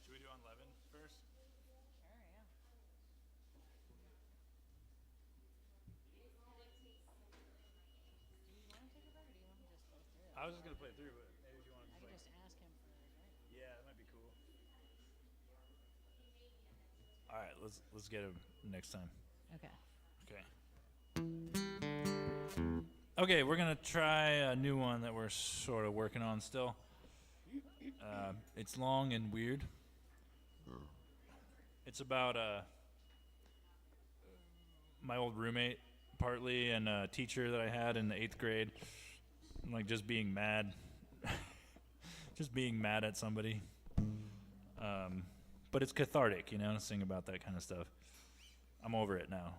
Should we do on 11 first? Sure, yeah. Do you want to take a break, or do you want to just play through it? I was just going to play through, but maybe if you want to I just, can like... just ask him for those, right? Yeah, that might be cool. All right, let's get him next time. Okay. Okay, we're gonna try a new one that we're sort of working on still. It's long and weird. It's about my old roommate, partly, and a teacher that I had in the 8th grade. Like just being mad, just being mad at somebody. But it's cathartic, you know, to sing about that kind of stuff. I'm over it now.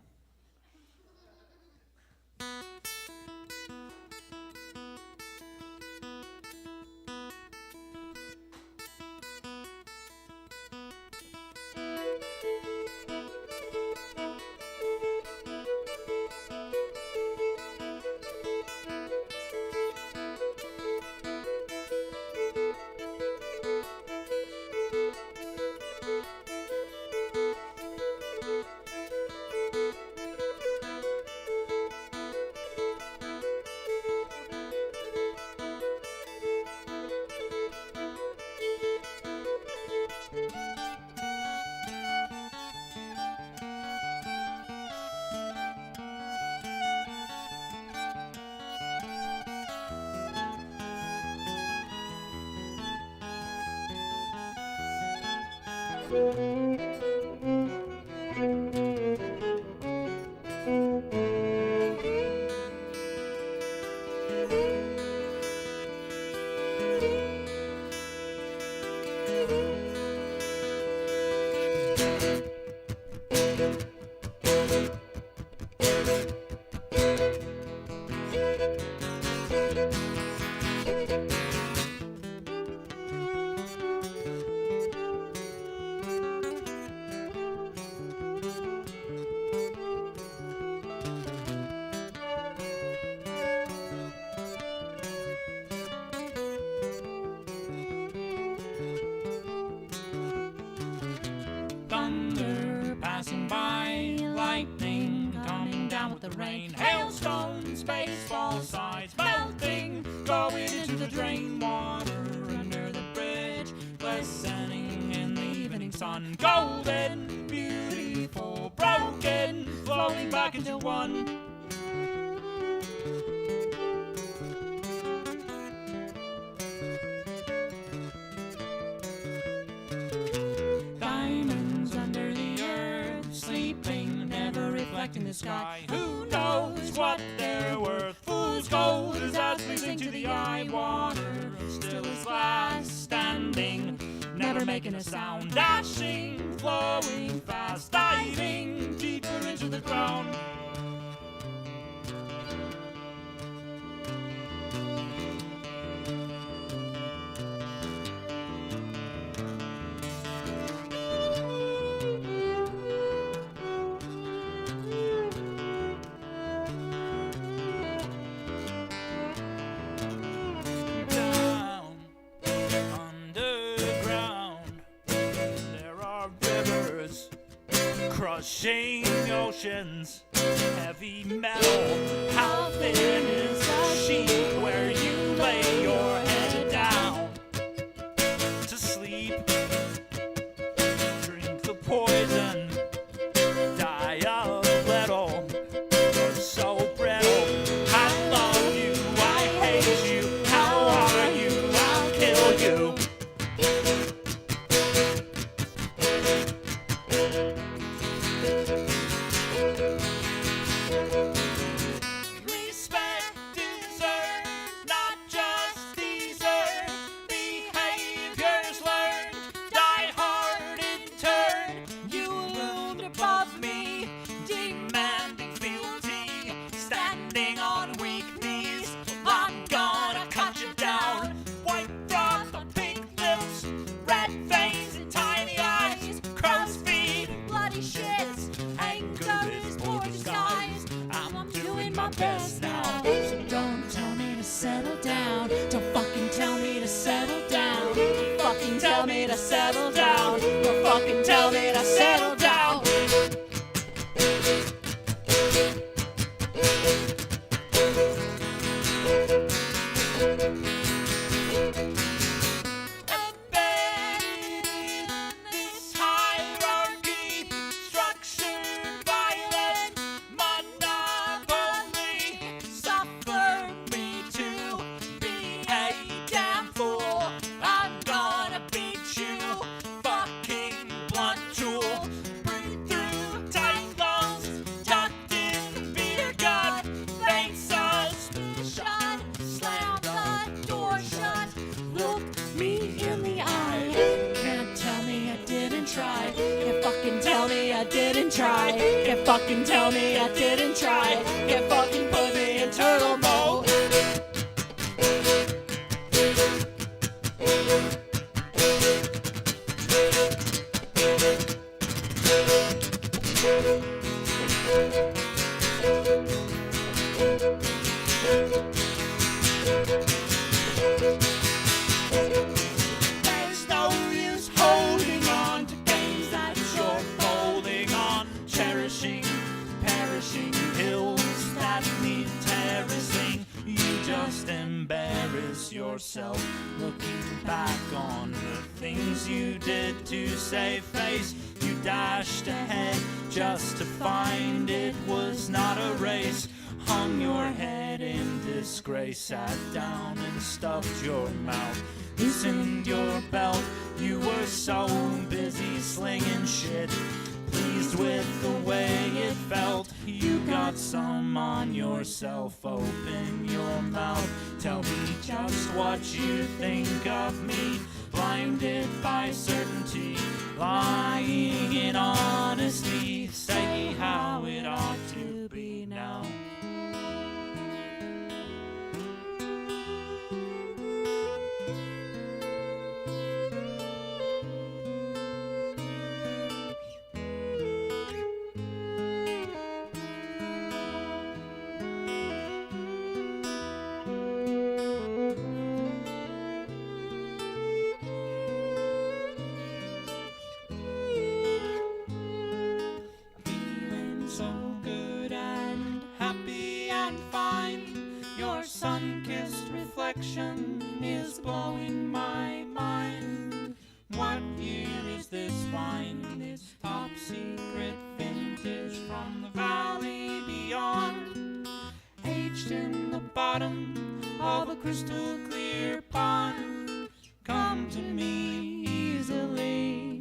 rain. Hailstones, baseball sides, melting, going into the drain. Water under the bridge, glistening in the evening sun. Golden, beautiful, broken, flowing back into one. Diamonds under the earth, sleeping, never reflecting the sky. Who knows what they're worth? Fool's gold is as pleasing to the eye. Water still as glass, standing, never making a sound. Dashing, flowing fast, diving deeper into the ground. Crushing oceans, heavy metal. How thin is the sheet where you lay your head down to sleep? Drink the poison, die a little. You're so brittle. I love you, I hate you. How are you? I'll kill you. Respect deserved, not just deserved. Behaviors learned, die hard in turn. You loomed above me, demanding fealty, standing on weak knees. I'm gonna cut you down. White froth on pink lips, red veins and tiny eyes, crow's feet, bloody shits. Anger is poor disguise. I'm doing my best now. So don't tell me to settle down. Don't fucking tell me to settle down. Don't fucking tell me to settle down. Don't fucking tell me to settle down. This hierarchy, structured violence, monopoly, suffer me to be a damn fool. I'm gonna beat you, fucking blunt tool. Breathe through tight lungs, tucked in beer gut, vein suspicion, slam the door shut. Look me in the eye. Can't tell me I didn't try. Can't fucking tell me I didn't try. Can't fucking tell me I didn't try. Can't fucking put me in turtle mode. There's no use holding on to games that you're folding on. Cherishing, perishing hills that need terracing. You just embarrass yourself looking back on the things you did to save face. You dashed ahead just to find it was not a race. Hung your head in disgrace, sat down and stuffed your mouth, loosened your belt. You were so busy slinging shit, pleased with the way it felt. You got some on yourself, open your mouth. Tell me just what you think of me, blinded by certainty, lying in honesty. Say how it ought to be now. question is blowing my mind. What year is this wine? This top secret vintage from the valley beyond, aged in the bottom of a crystal clear pond. Come to me easily.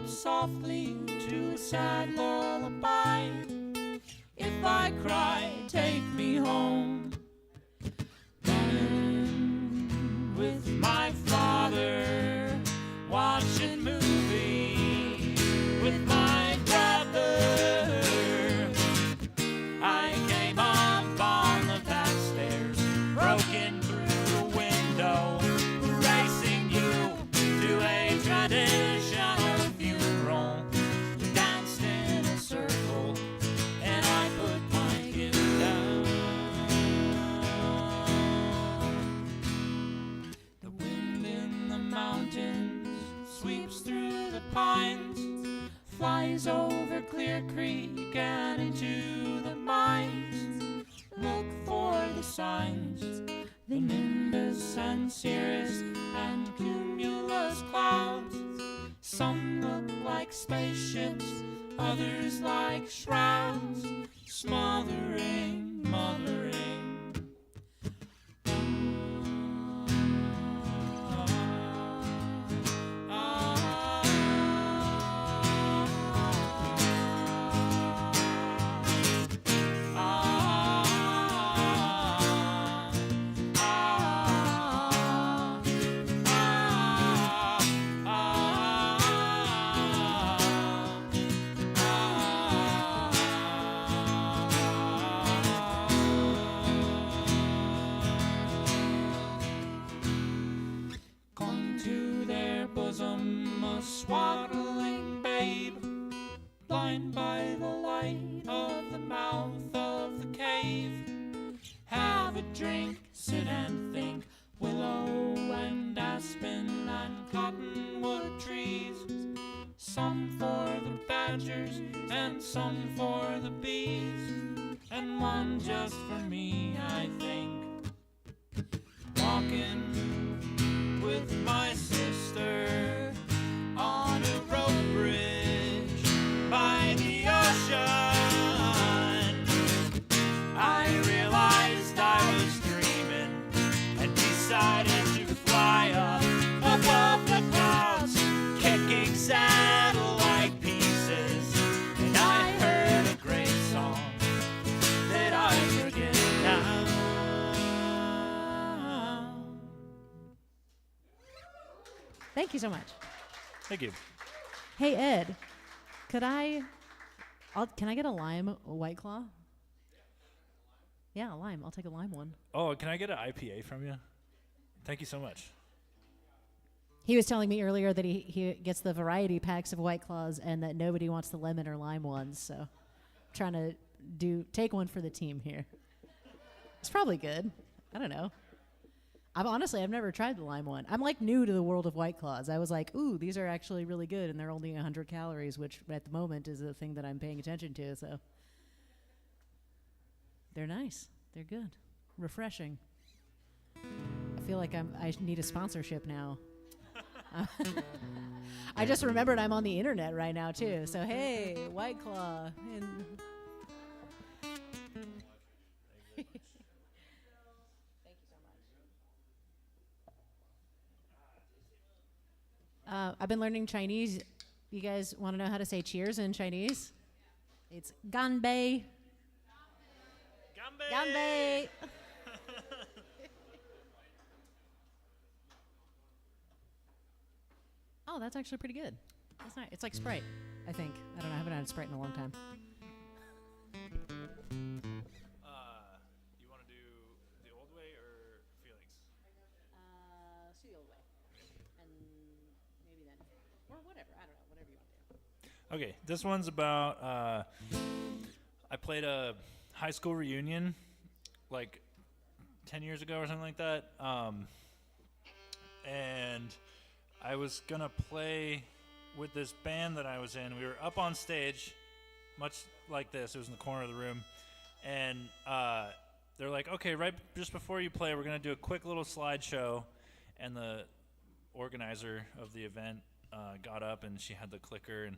Softly to a sad lullaby. If I cry, take me home. Running with my father, watching movies with my brother. I came up on the back stairs, broken through the window, racing you to a traditional funeral. We danced in a circle, and I put my gift down. The wind in the mountains sweeps through the pines, flies over Clear Creek and into the mines. Look for the signs, the nimbus and cirrus and cumulus clouds. Some look like spaceships, others like shrouds, smothering, mothering. Swaddling babe, blind by the light of the mouth of the cave. Have a drink, sit and think, willow and aspen and cottonwood trees. Some for the badgers and some for the bees, and one just for me, I think. Walking with my sister on a road bridge by the ocean, I realized I was dreaming and decided to fly up above the clouds, kicking satellite pieces. And I heard a great song that I forget now. Thank you so much. Thank you. Hey, Ed, can I get a lime White Claw? Yeah, a lime. I'll take a lime one. Oh, can I get an IPA from you? Thank you so much. He was telling me earlier that he gets the variety packs of White Claws and that nobody wants the lemon or lime ones, so I'm trying to take one for the team here. It's probably good. I don't know. I've never tried the lime one. I'm like new to the world of White Claws. I was like, ooh, these are actually really good, and they're only 100 calories, which at the moment is the thing that I'm paying attention to. So they're nice. They're good. Refreshing. I feel like I need a sponsorship now. I just remembered I'm on the internet right now too. So hey, White Claw. I've been learning Chinese You guys want to know how to say cheers in Chinese? It's ganbei. Ganbei! Ganbei. Oh, that's actually pretty good. That's nice. It's like Sprite, I think. I don't know. I haven't had Sprite in a long time. You want to do the old way or Felix? Let's do the old way. And maybe then. Or whatever. I don't know. Whatever you want to do. Okay, this one's about, I played a high school reunion like 10 years ago or something like that. And I was going to play with this band that I was in. We were up on stage, much like this. It was in the corner of the room. And they're like, okay, right just before you play, we're going to do a quick little slideshow. And the organizer of the event got up, and she had the clicker, and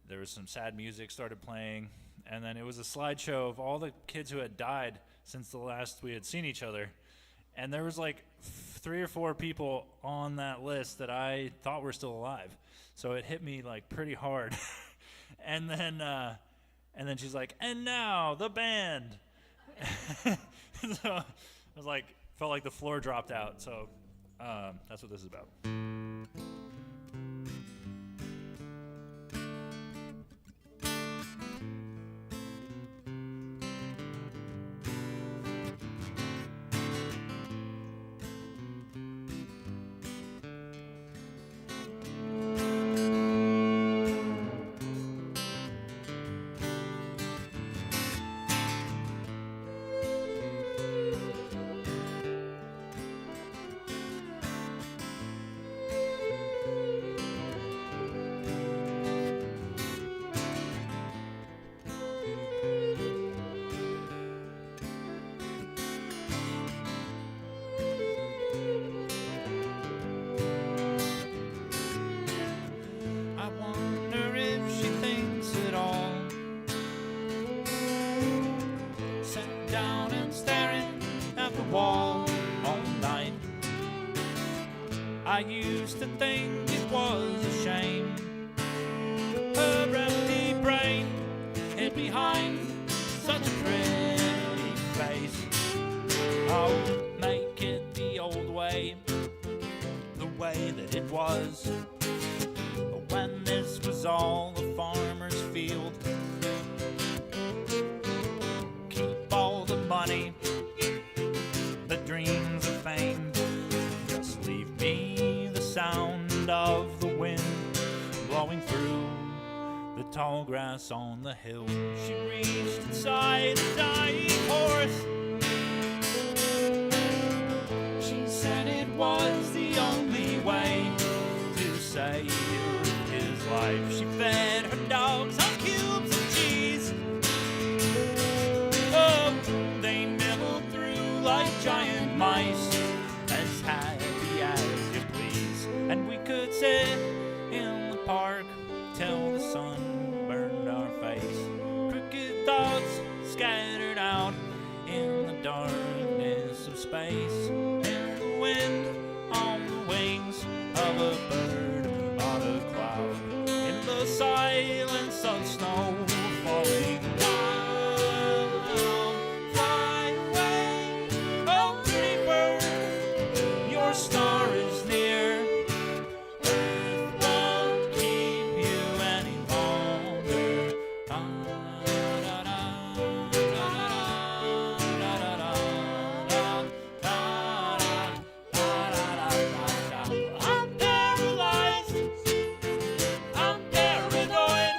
there was some sad music started playing. And then it was a slideshow of all the kids who had died since the last we had seen each other. And there was like 3 or 4 people on that list that I thought were still alive. So it hit me like pretty hard. and then she's like, and now the band. So I was like, felt like the floor dropped out. So that's what this is about. I used to think it was a shame her empty brain hid behind such a pretty face. Oh, make it the old way, the way that it was when this was all a farmer's field. Keep all the money, the dreams of fame, just leave me the sound of the wind blowing through the tall grass on the hill. She reached inside a dying horse. She said it was the only way to save his life. She fed her dogs on cubes of cheese. Oh, they nibbled through like giant mice, as happy as you please. And we could sit in the park till the sun burned our face. Crooked thoughts scattered out in the darkness of space. And the wind on the wings of a bird on a cloud. In the silence of snow falling down. Fly away, oh pretty bird, your star is near. Earth won't keep you any longer. Da, da, da, da, da, da, da, da, da, da. I'm paralyzed, I'm paranoid.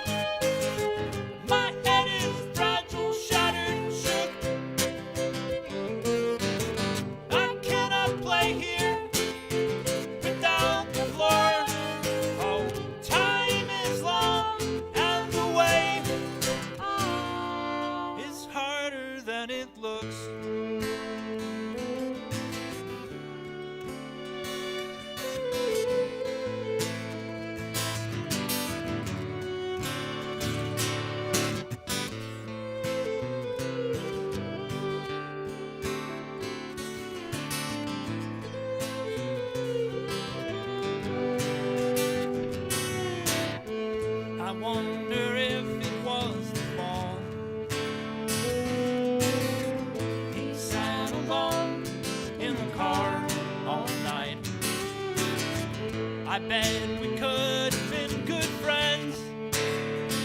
I bet we could have been good friends.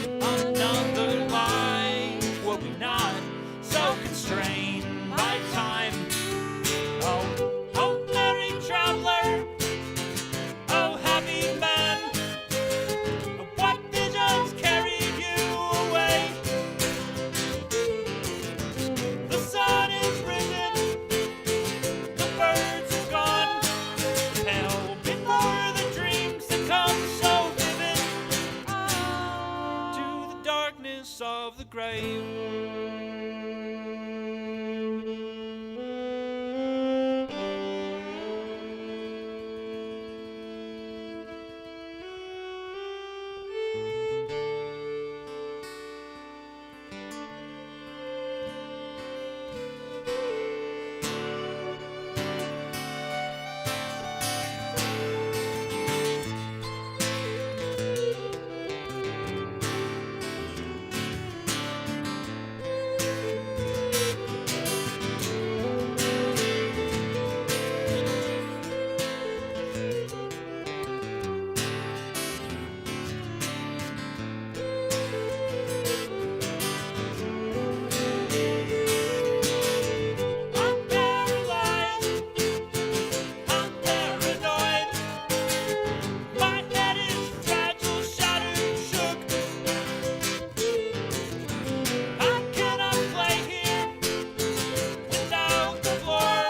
Another life, were we not so constrained by time? Oh, oh, merry traveler, oh, happy man, what visions carried you away? The sun is risen, the birds are gone, pale before the dreams that come so vivid to the darkness of the grave. I'm paralyzed, I'm paranoid, my head is fragile, shattered, shook. I cannot play here without the floor.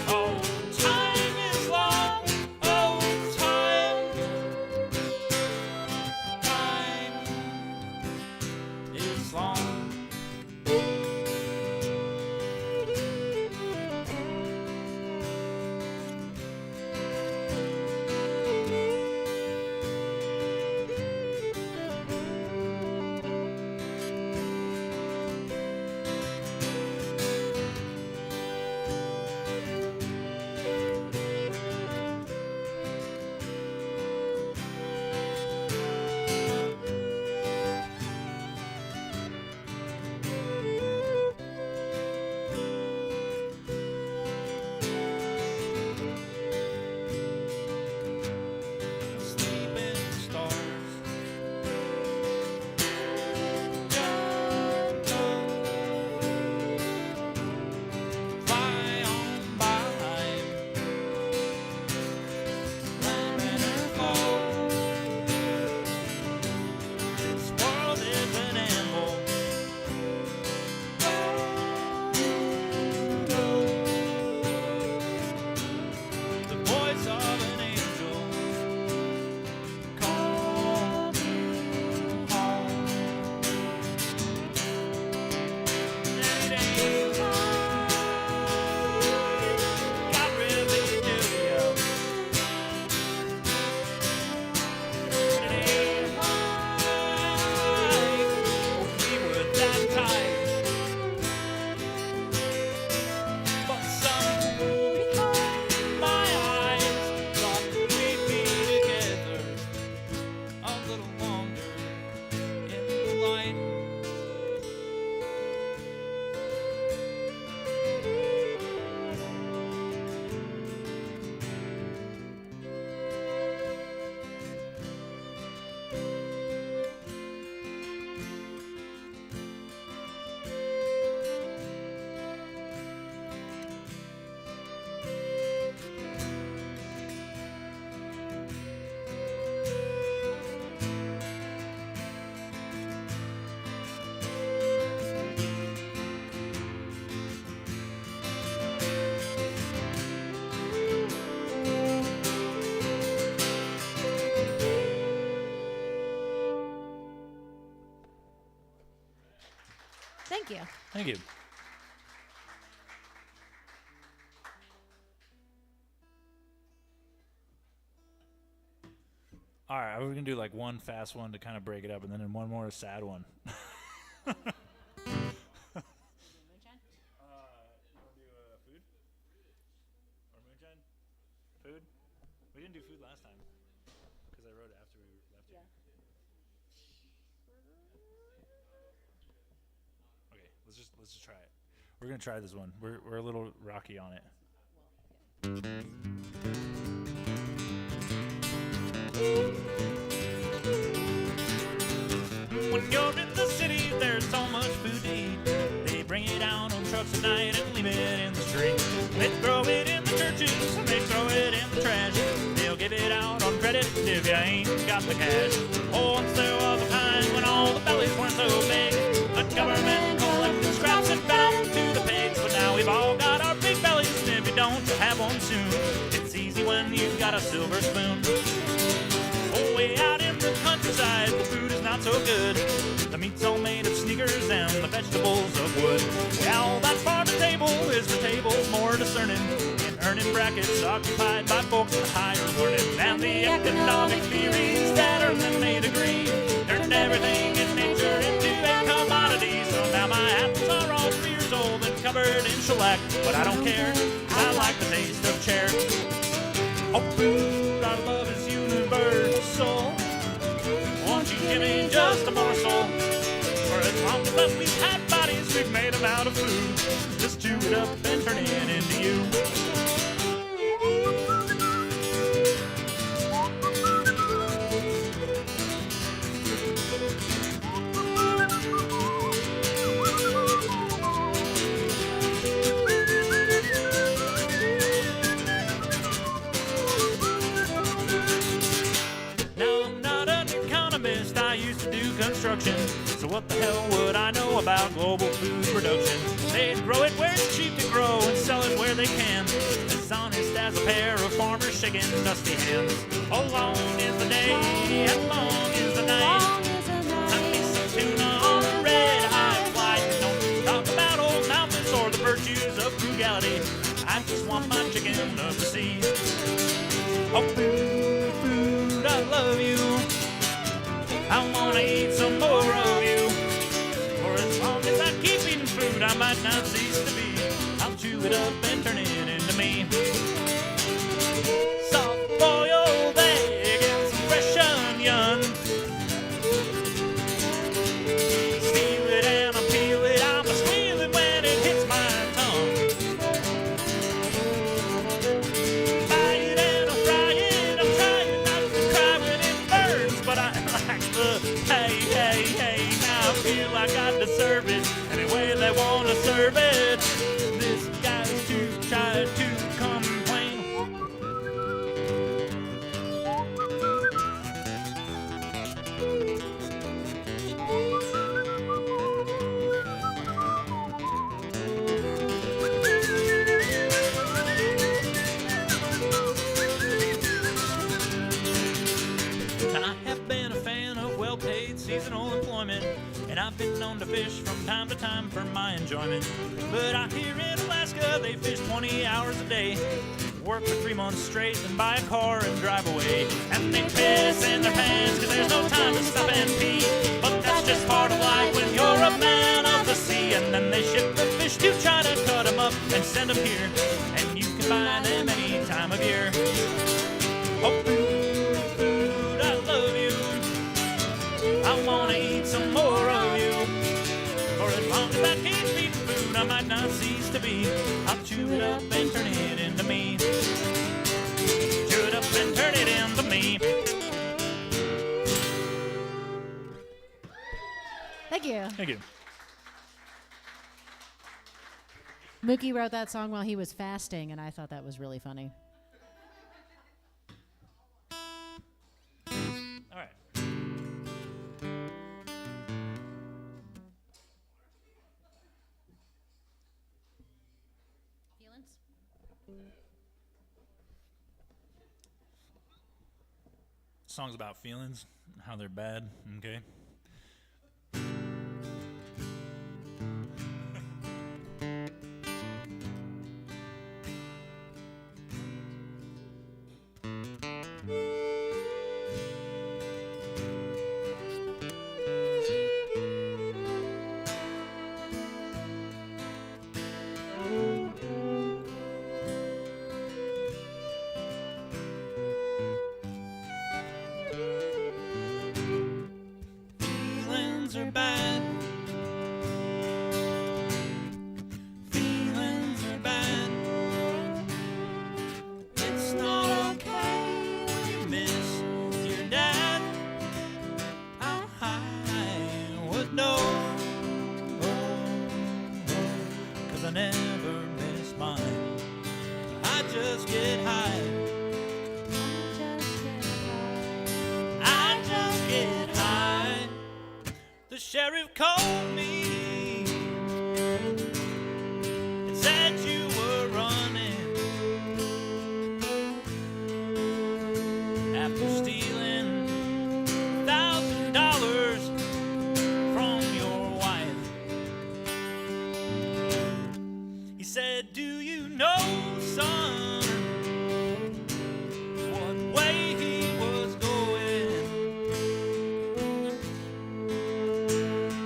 Oh, time is long, oh, time is long. Sleeping stars, fly on by, lemon and fall. This world is an amble. The voice of an angel. Call me home. And it ain't right. God really do you. And it ain't right. We were that tight. But some behind my eyes thought that we'd be together a little longer in the light. Thank you. Thank you. All right, we're gonna do like one fast one to kind of break it up, and then one more sad one. You want to do food or moonshine? Food? We didn't do food last time because I wrote it after we left here. Okay, let's just try it. We're gonna try this one. We're a little rocky on it. tonight and leave it in the street. They throw it in the churches and they throw it in the trash. They'll give it out on credit if you ain't got the cash. Oh, once there was a time when all the bellies weren't so big. The government collected scraps and fed them to the pigs. But now we've all got our big bellies, and if you don't, you'll have one soon. It's easy when you've got a silver spoon. Oh, way out in the countryside, the food is not so good. The meat's all made of sneakers and the vegetables of wood. Well, that farm to table is for tables more discerning, in earning brackets occupied by folks with higher learning. And the economic theories that earn them a degree turned everything in nature into a commodity. So now my apples are all 3 years old and covered in shellac, but I don't care, I like the taste of chair. Oh, food, our love is universal. Won't you give me just a morsel? For as long as we've had bodies, we've made them out of food. Just chew it up and turn it into you. So what the hell would I know about global food production? They'd grow it where it's cheap to grow and sell it where they can. As honest as a pair of farmers shaking dusty hands. Oh, long is the day and long is the night. Cut me some tuna on a red-hot flight. Don't talk about old mountains or the virtues of frugality. I just want my chicken of the sea. Oh, food, food, I love you. I wanna eat some more of you. For as long as I keep eating food, I might not cease to be. I'll chew it up and turn it into me. Soft boiled egg and some fresh onion. Steal it and I peel it, I'm a squealing when it hits my tongue. Buy it and I fry it, I'm trying not to cry when it burns, but I like the hey, hey, hey, now I feel like I deserve it any way they want to serve it. This guy's too shy to complain. I have been a fan of well-paid seasonal employment, and I've been known to fish from time to time for my enjoyment. But out here in Alaska, they fish 20 hours a day, work for 3 months straight, then buy a car and drive away. And they piss in their pants because there's no time to stop and pee. But that's just part of life when you're a man of the sea. And then they ship the fish to China, cut them up and send them here, and you can buy them any time of year. Oh, food, I love you. I wanna eat some more of you. For as long as I keep eating food, I might not cease to be. I'll chew it up and turn it into me. Chew it up and turn it into me. Thank you. Thank you. Mookie wrote that song while he was fasting, and I thought that was really funny. All right. Feelings? Songs about feelings, how they're bad, okay? I just get high. I just get high. The sheriff called me and said you were running after stealing $1,000 from your wife. He said, do you know, son, what way he was going?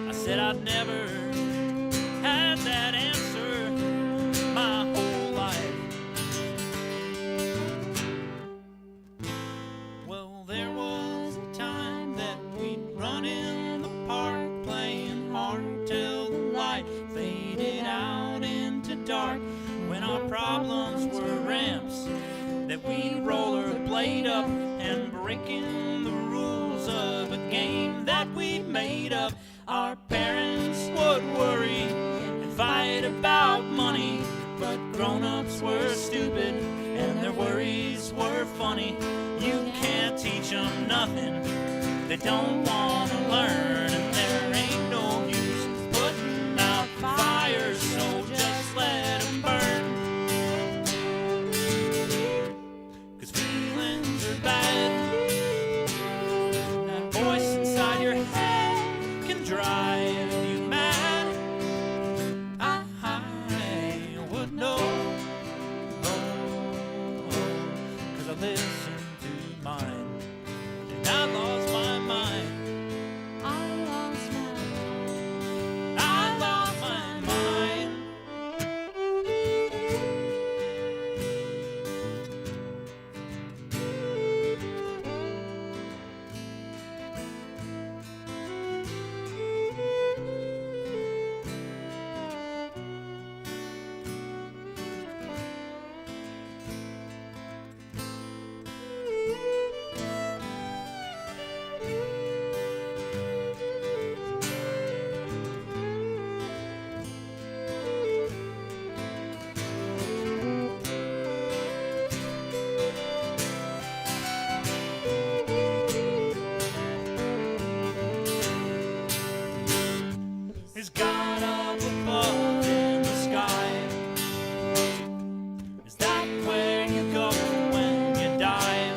I said, I've never had that answer my whole life. Well, there was a time that we'd run in the park playing hard till the light faded out into dark. When our problems were ramps that we'd rollerblade up and breaking the rules of a game that we'd made up. Our parents would worry and fight about money, but grown-ups were stupid and their worries were funny. You can't teach them nothing they don't want to learn, and there ain't no use putting out fires, so just let them burn. 'Cause feelings are bad. That voice inside your head can drive you mad. I would know, 'cause I listened to mine, and I lost my mind. I lost my mind. Is God up above in the sky? Is that where you go when you die?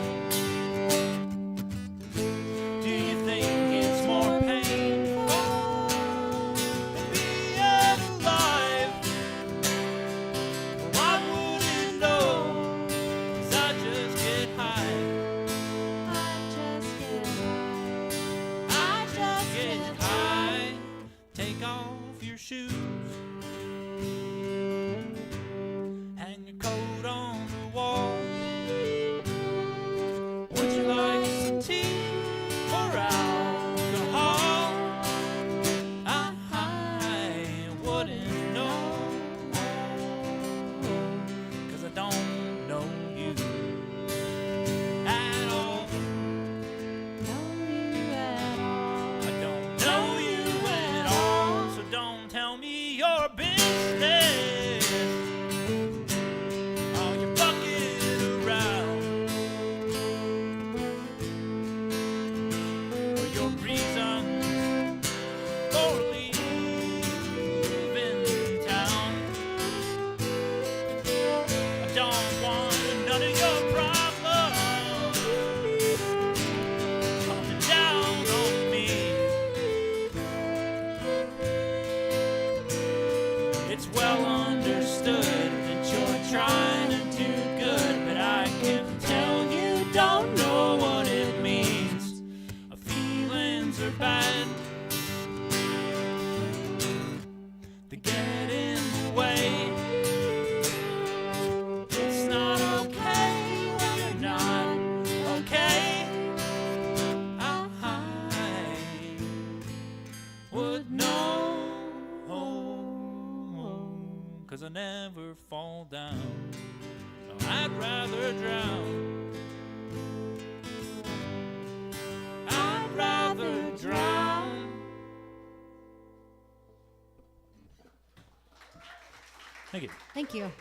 Do you think it's more painful than being alive? Well, I wouldn't know, 'cause I just get high. I just get high. Take off your shoes, hang your coat on the wall. Would you like some tea or alcohol? I wouldn't know, 'cause I don't know you at all. I don't know you at all, so don't tell me your business. Oh, you bucket around for your reason for leaving town. I don't want none of your problems coming down on me. It's well understood that you're trying to do good, but I can tell you don't know what it means. Feelings are bad. They get in the way. It's not okay when you're not okay. I would know, 'cause I never fall down. No, I'd rather drown. I'd rather drown. Thank you. Thank you.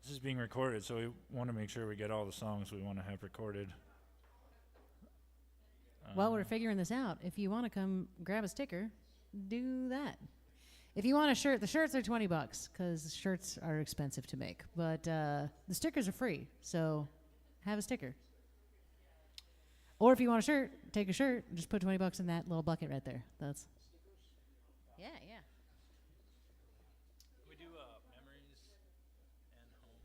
This is being recorded, so we want to make sure we get all the songs we want to have recorded. While we're figuring this out, if you want to come grab a sticker, do that. If you want a shirt, the shirts are $20 because shirts are expensive to make. But the stickers are free, so have a sticker. Or if you want a shirt, take a shirt, just put $20 in that little bucket right there. That's. Yeah. We do memories and home.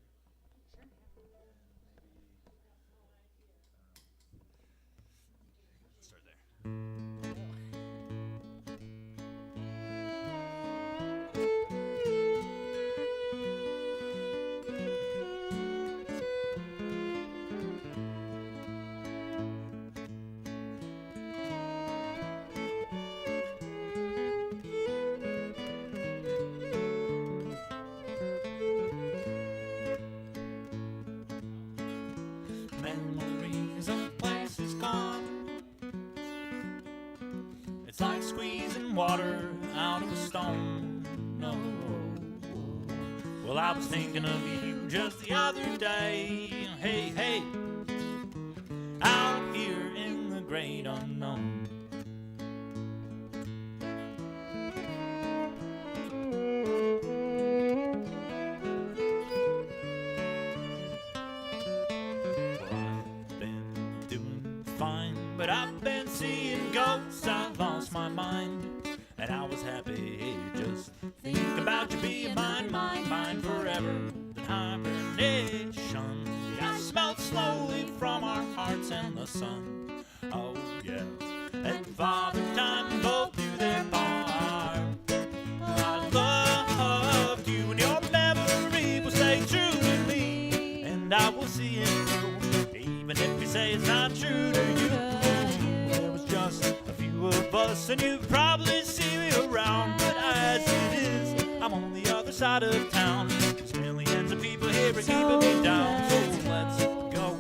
Start there. Memories of places gone. It's like squeezing water out of a stone. No. Well, I was thinking of you just the other day. Hey, out here in the great unknown. But I've been seeing ghosts, I've lost my mind. And I was happy just thinking about you being mine forever. The hibernation, I smelled slowly from our hearts and the sun. Oh yeah, and Father Time both through their farm. I loved you and your memory will stay true to me. And I will see it through, even if you say it's not true to you. Of us, and you probably see me around, but as it is, I'm on the other side of town. There's millions of people here are keeping me down. So let's go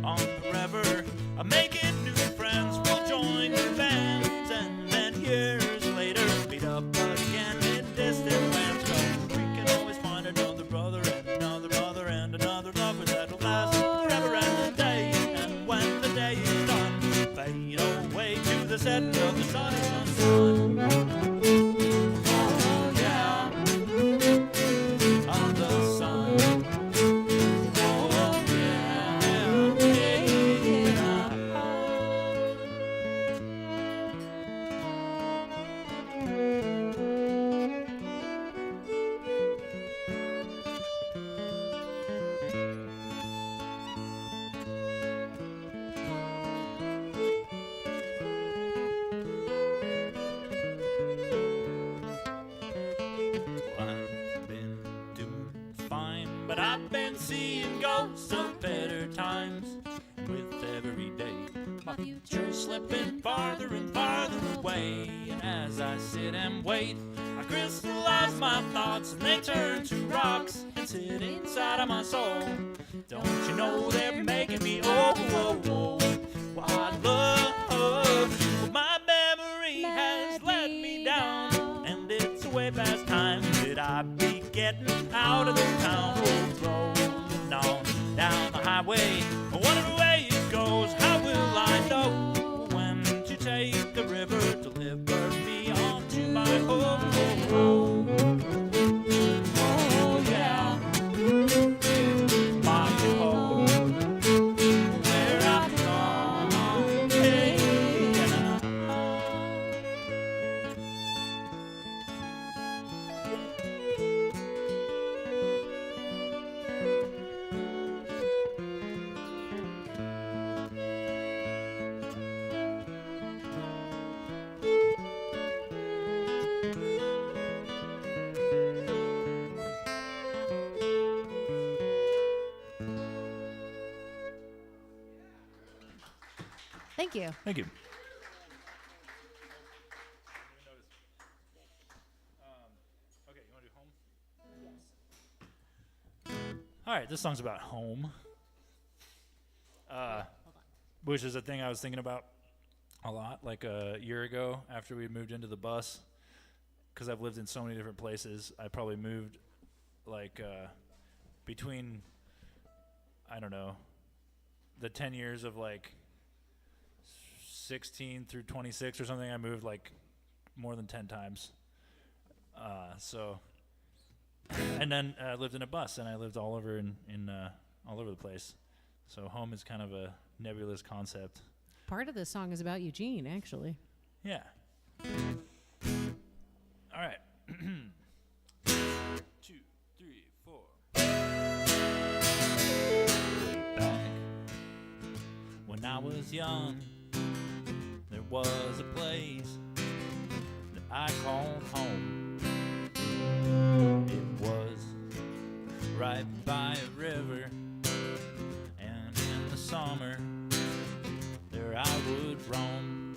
on the river, making new friends. We'll join new bands, and then years later meet up again in distant lands. 'Cause we can always find another brother and another mother and another lover that'll last forever and a day. And when the day is done, fade away to the set of the sun. Oh yeah, on the sun. Oh yeah, but I've been seeing ghosts of better times. And with every day, my future's slipping farther and farther away. And as I sit and wait, I crystallize my thoughts and they turn to rocks and sit inside of my soul. Don't you know they're making me oh. Well, I love you. My memory has let me down, and it's way past time that I be getting out of this town. Rolling on down the highway, whatever way it goes, how will I know when to take the river to deliver me onto my home? Oh yeah, my home, where I belong. Hey, Thank you. Thank you. Okay, you want to do home? Yes. right, this song's about home, which is a thing I was thinking about a lot, like a year ago after we moved into the bus, because I've lived in so many different places. I probably moved like between, I don't know, the 10 years of like 16 through 26 or something. I moved like more than 10 times. And then I lived in a bus, and I lived all over in all over the place. So home is kind of a nebulous concept. Part of this song is about Eugene, actually. Yeah. All right. 2, 3, 4. Back when I was young, there was a place that I called home. It was right by a river, and in the summer there I would roam.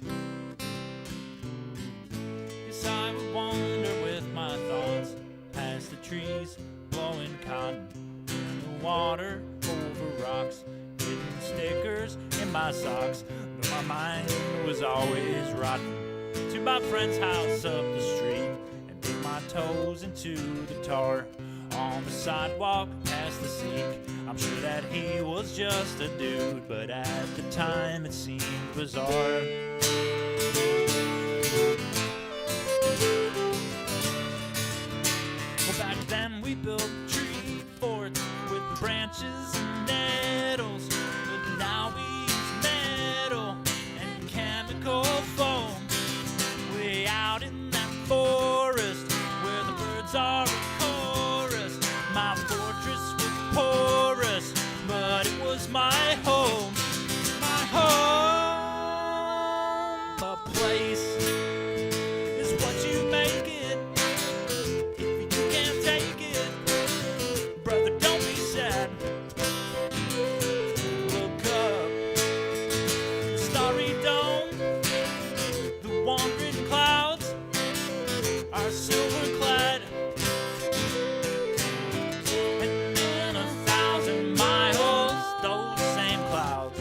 Yes, I would wander with my thoughts past the trees, blowing cotton in the water over rocks, hidden stickers in my socks. But my mind was always rotten to my friend's house up the street, and dip my toes into the tar on the sidewalk past the sink. I'm sure that he was just a dude, but at the time it seemed bizarre. Well, back then we built tree forts with branches and nettles, but now we use metal and chemical foam. Way out in that forest where the birds are a chorus, my fortress was porous, but it was my home. My home, a place is what you make it. If you can't take it, brother, don't be sad. Look up, starry dome, the wandering clouds are silver clad. And in 1,000 miles, those same clouds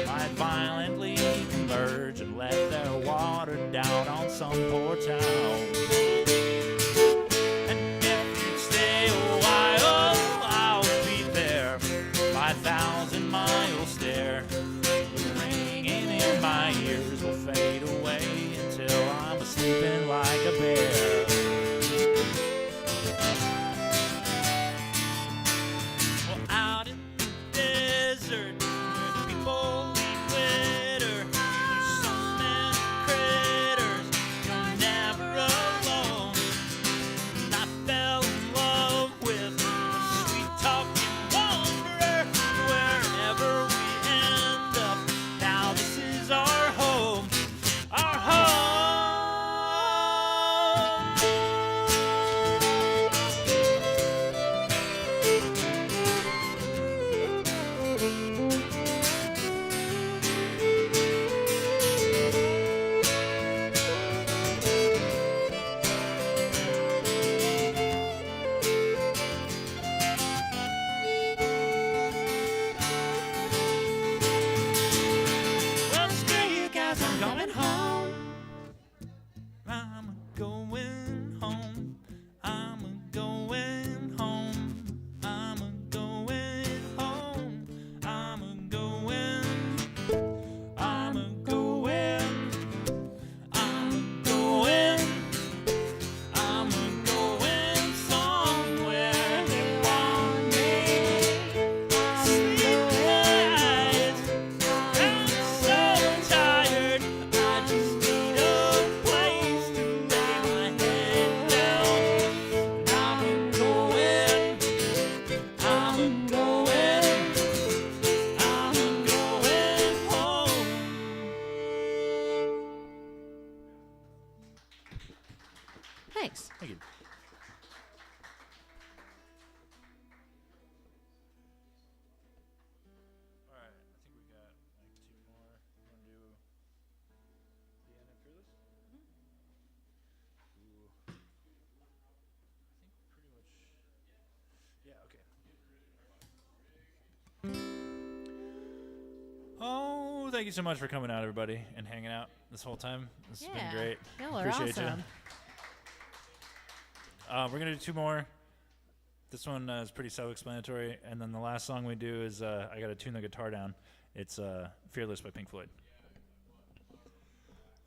might violently converge and let their water down on some poor town. And if you stay a while, I'll be there. My 1,000 mile stare, ringing in my ears, will fade away until I'm sleeping like a bear. Well, out in the desert, where the people eat glitter, there's so many critters, you're never alone. And I fell in love with a sweet-talking wanderer. Wherever we end up, now this is our home. Our home. Well, screw you guys, I'm going home. I'm going home. I'm going home. I'm going home. I'm going. I'm going. I'm going. I'm going somewhere that want me. Sleepless. I'm so tired. I just need a place to lay my head down. I'm going. I'm going. I'm going home. Thanks. Thank you. All right, I think we got like 2 more. You want to do the end and fearless? Ooh. I think pretty much. Yeah. Okay. Well, thank you so much for coming out, everybody, and hanging out this whole time. This has been great. Y'all are Appreciate awesome. you. We're going to do 2 more. This one is pretty self-explanatory. And then the last song we do is I got to tune the guitar down. It's Fearless by Pink Floyd.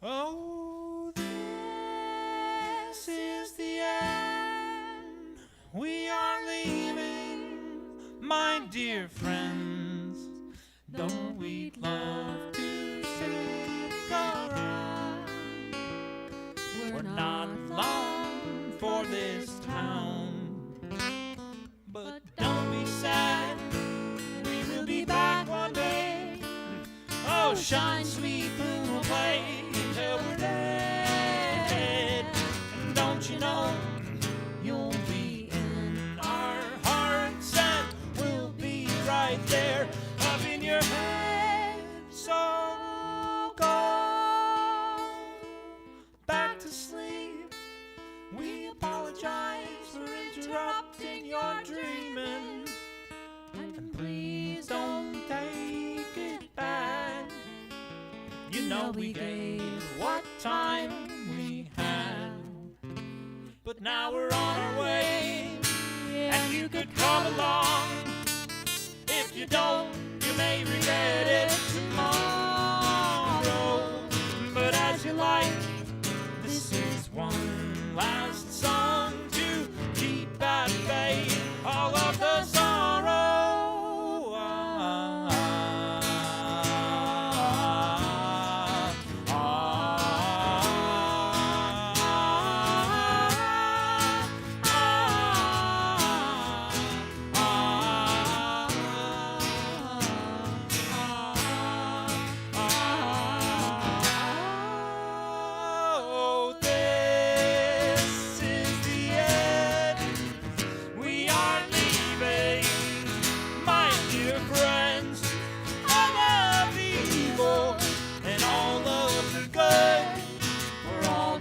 Oh, this is the end. We are leaving, my dear friends. Though we'd love to stick around, we're not long for this town. But don't be sad, we will be back one day. Oh, shine, sweet moon will play until we're dead. And don't you know, you'll be in our hearts and we'll be right there up in your head. So go back to sleep. We apologize for interrupting your dreaming. And please don't take it bad. You know we gave what time we had. But now we're on our way, and you could come along. If you don't, you may regret it tomorrow. But as you like, this is one last song to keep at bay all of the sorrow.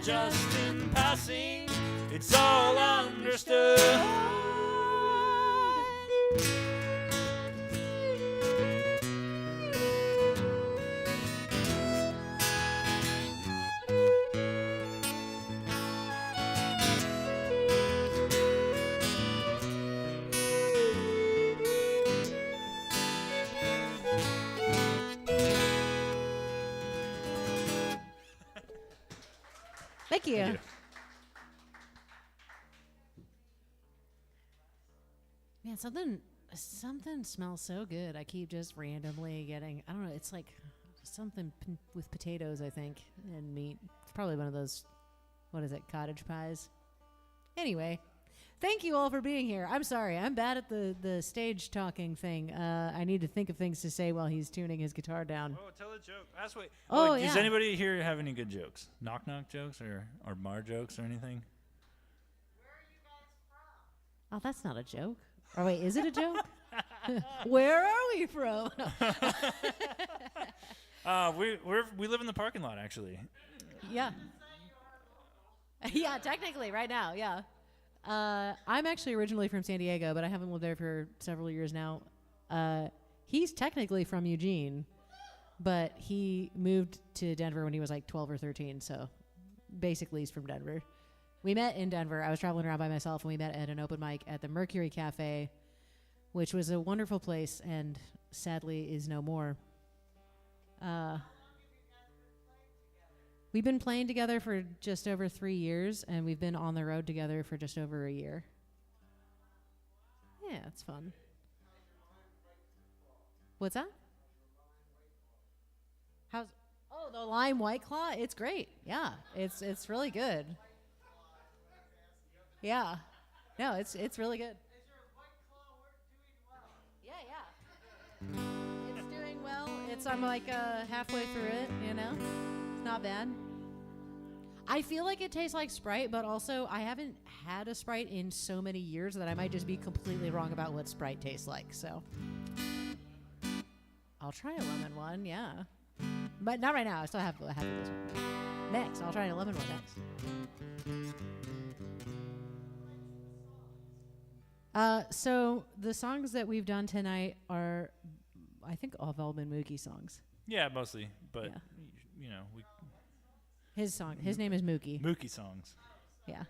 Just in passing, it's all understood. Thank you. Thank you. Man, something smells so good. I keep just randomly getting, I don't know, it's like something with potatoes, I think, and meat. It's probably one of those, what is it, cottage pies? Anyway, thank you all for being here. I'm sorry, I'm bad at the stage talking thing. I need to think of things to say while he's tuning his guitar down. Oh, tell a joke. That's what. Oh, Does yeah. anybody here have any good jokes? Knock jokes or bar jokes or anything? Oh, that's not a joke. Oh, wait, is it a joke? Where are we from? We live in the parking lot, actually. Yeah. Yeah, technically, right now, yeah. I'm actually originally from San Diego, but I haven't lived there for several years now. He's technically from Eugene, but he moved to Denver when he was like 12 or 13, so basically he's from Denver. We met in Denver. I was traveling around by myself, and we met at an open mic at the Mercury Cafe, which was a wonderful place and sadly is no more. We've been playing together for just over 3 years, and we've been on the road together for just over a year. Yeah, it's fun. What's that? The lime White Claw? It's great. Yeah, it's really good. Yeah. No, it's really good. Is your White Claw doing well? Yeah. It's doing well. I'm like halfway through it, you know? It's not bad. I feel like it tastes like Sprite, but also I haven't had a Sprite in so many years that I might just be completely wrong about what Sprite tastes like, so. I'll try a lemon one, yeah. But not right now. I still have this one. Next. I'll try a lemon one next. So the songs that we've done tonight are I think all have all been Mookie songs. Yeah, mostly. But, Yeah. you know, we His song. His name is Mookie. Mookie songs. Yeah.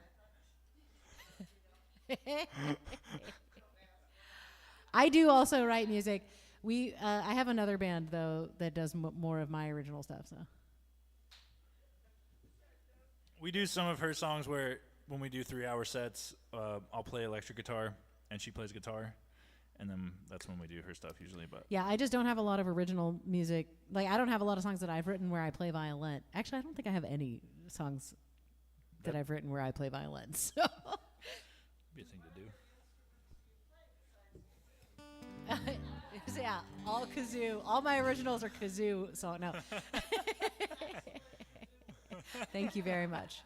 I do also write music. I have another band though that does more of my original stuff. So We do some of her songs where when we do 3-hour sets, I'll play electric guitar and she plays guitar, and then that's when we do her stuff usually. But yeah, I just don't have a lot of original music. Like I don't have a lot of songs that I've written where I play violin. Actually, I don't think I have any songs that I've written where I play violin. So be a thing to do. yeah, all kazoo. All my originals are kazoo. So no. Thank you very much.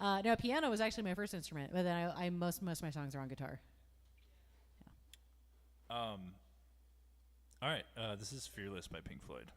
No, piano was actually my first instrument, but then I most of my songs are on guitar. All right, this is Fearless by Pink Floyd.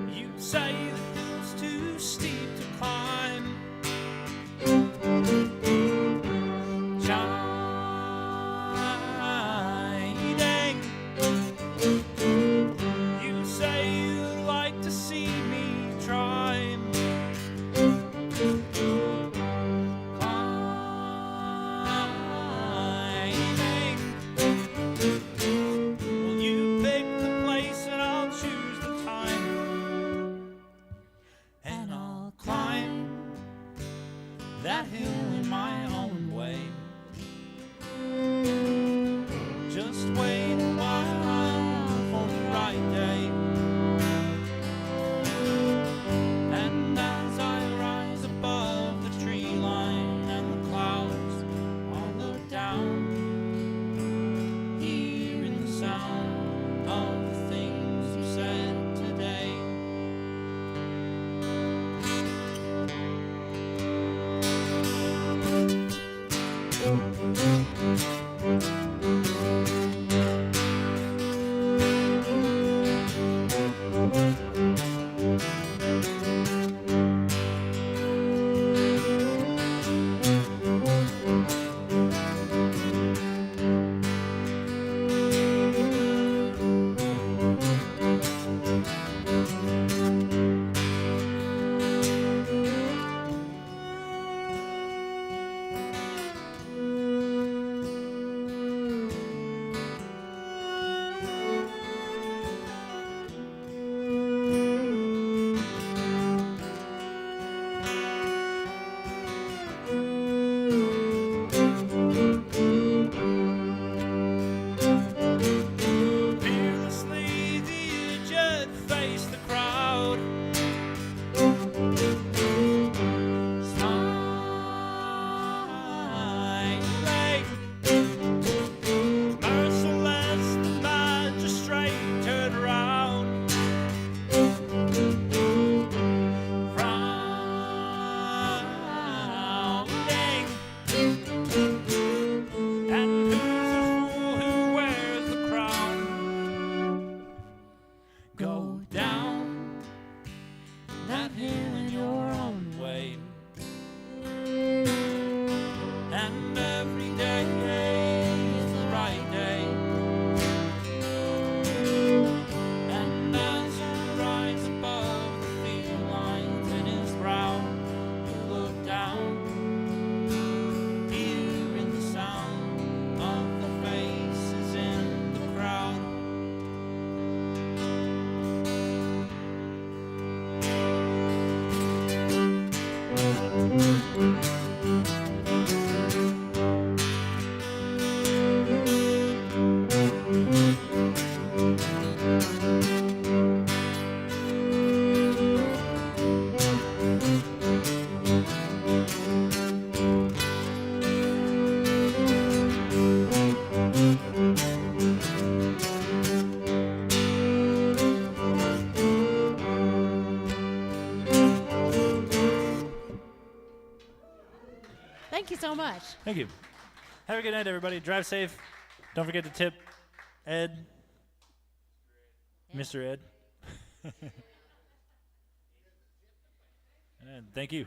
You say the hill's too steep to climb. Chiding. You say you'd like to see me try. Climbing. Well, you pick the place and I'll choose the time. And I'll climb that hill in my own way. Just wait a while for the right day. And as I rise above the tree line and the clouds, I'll look down, hearing the sound of the things you said today. so much. Thank you. Have a good night, everybody. Drive safe. Don't forget to tip Ed, Mr. Ed. And thank you.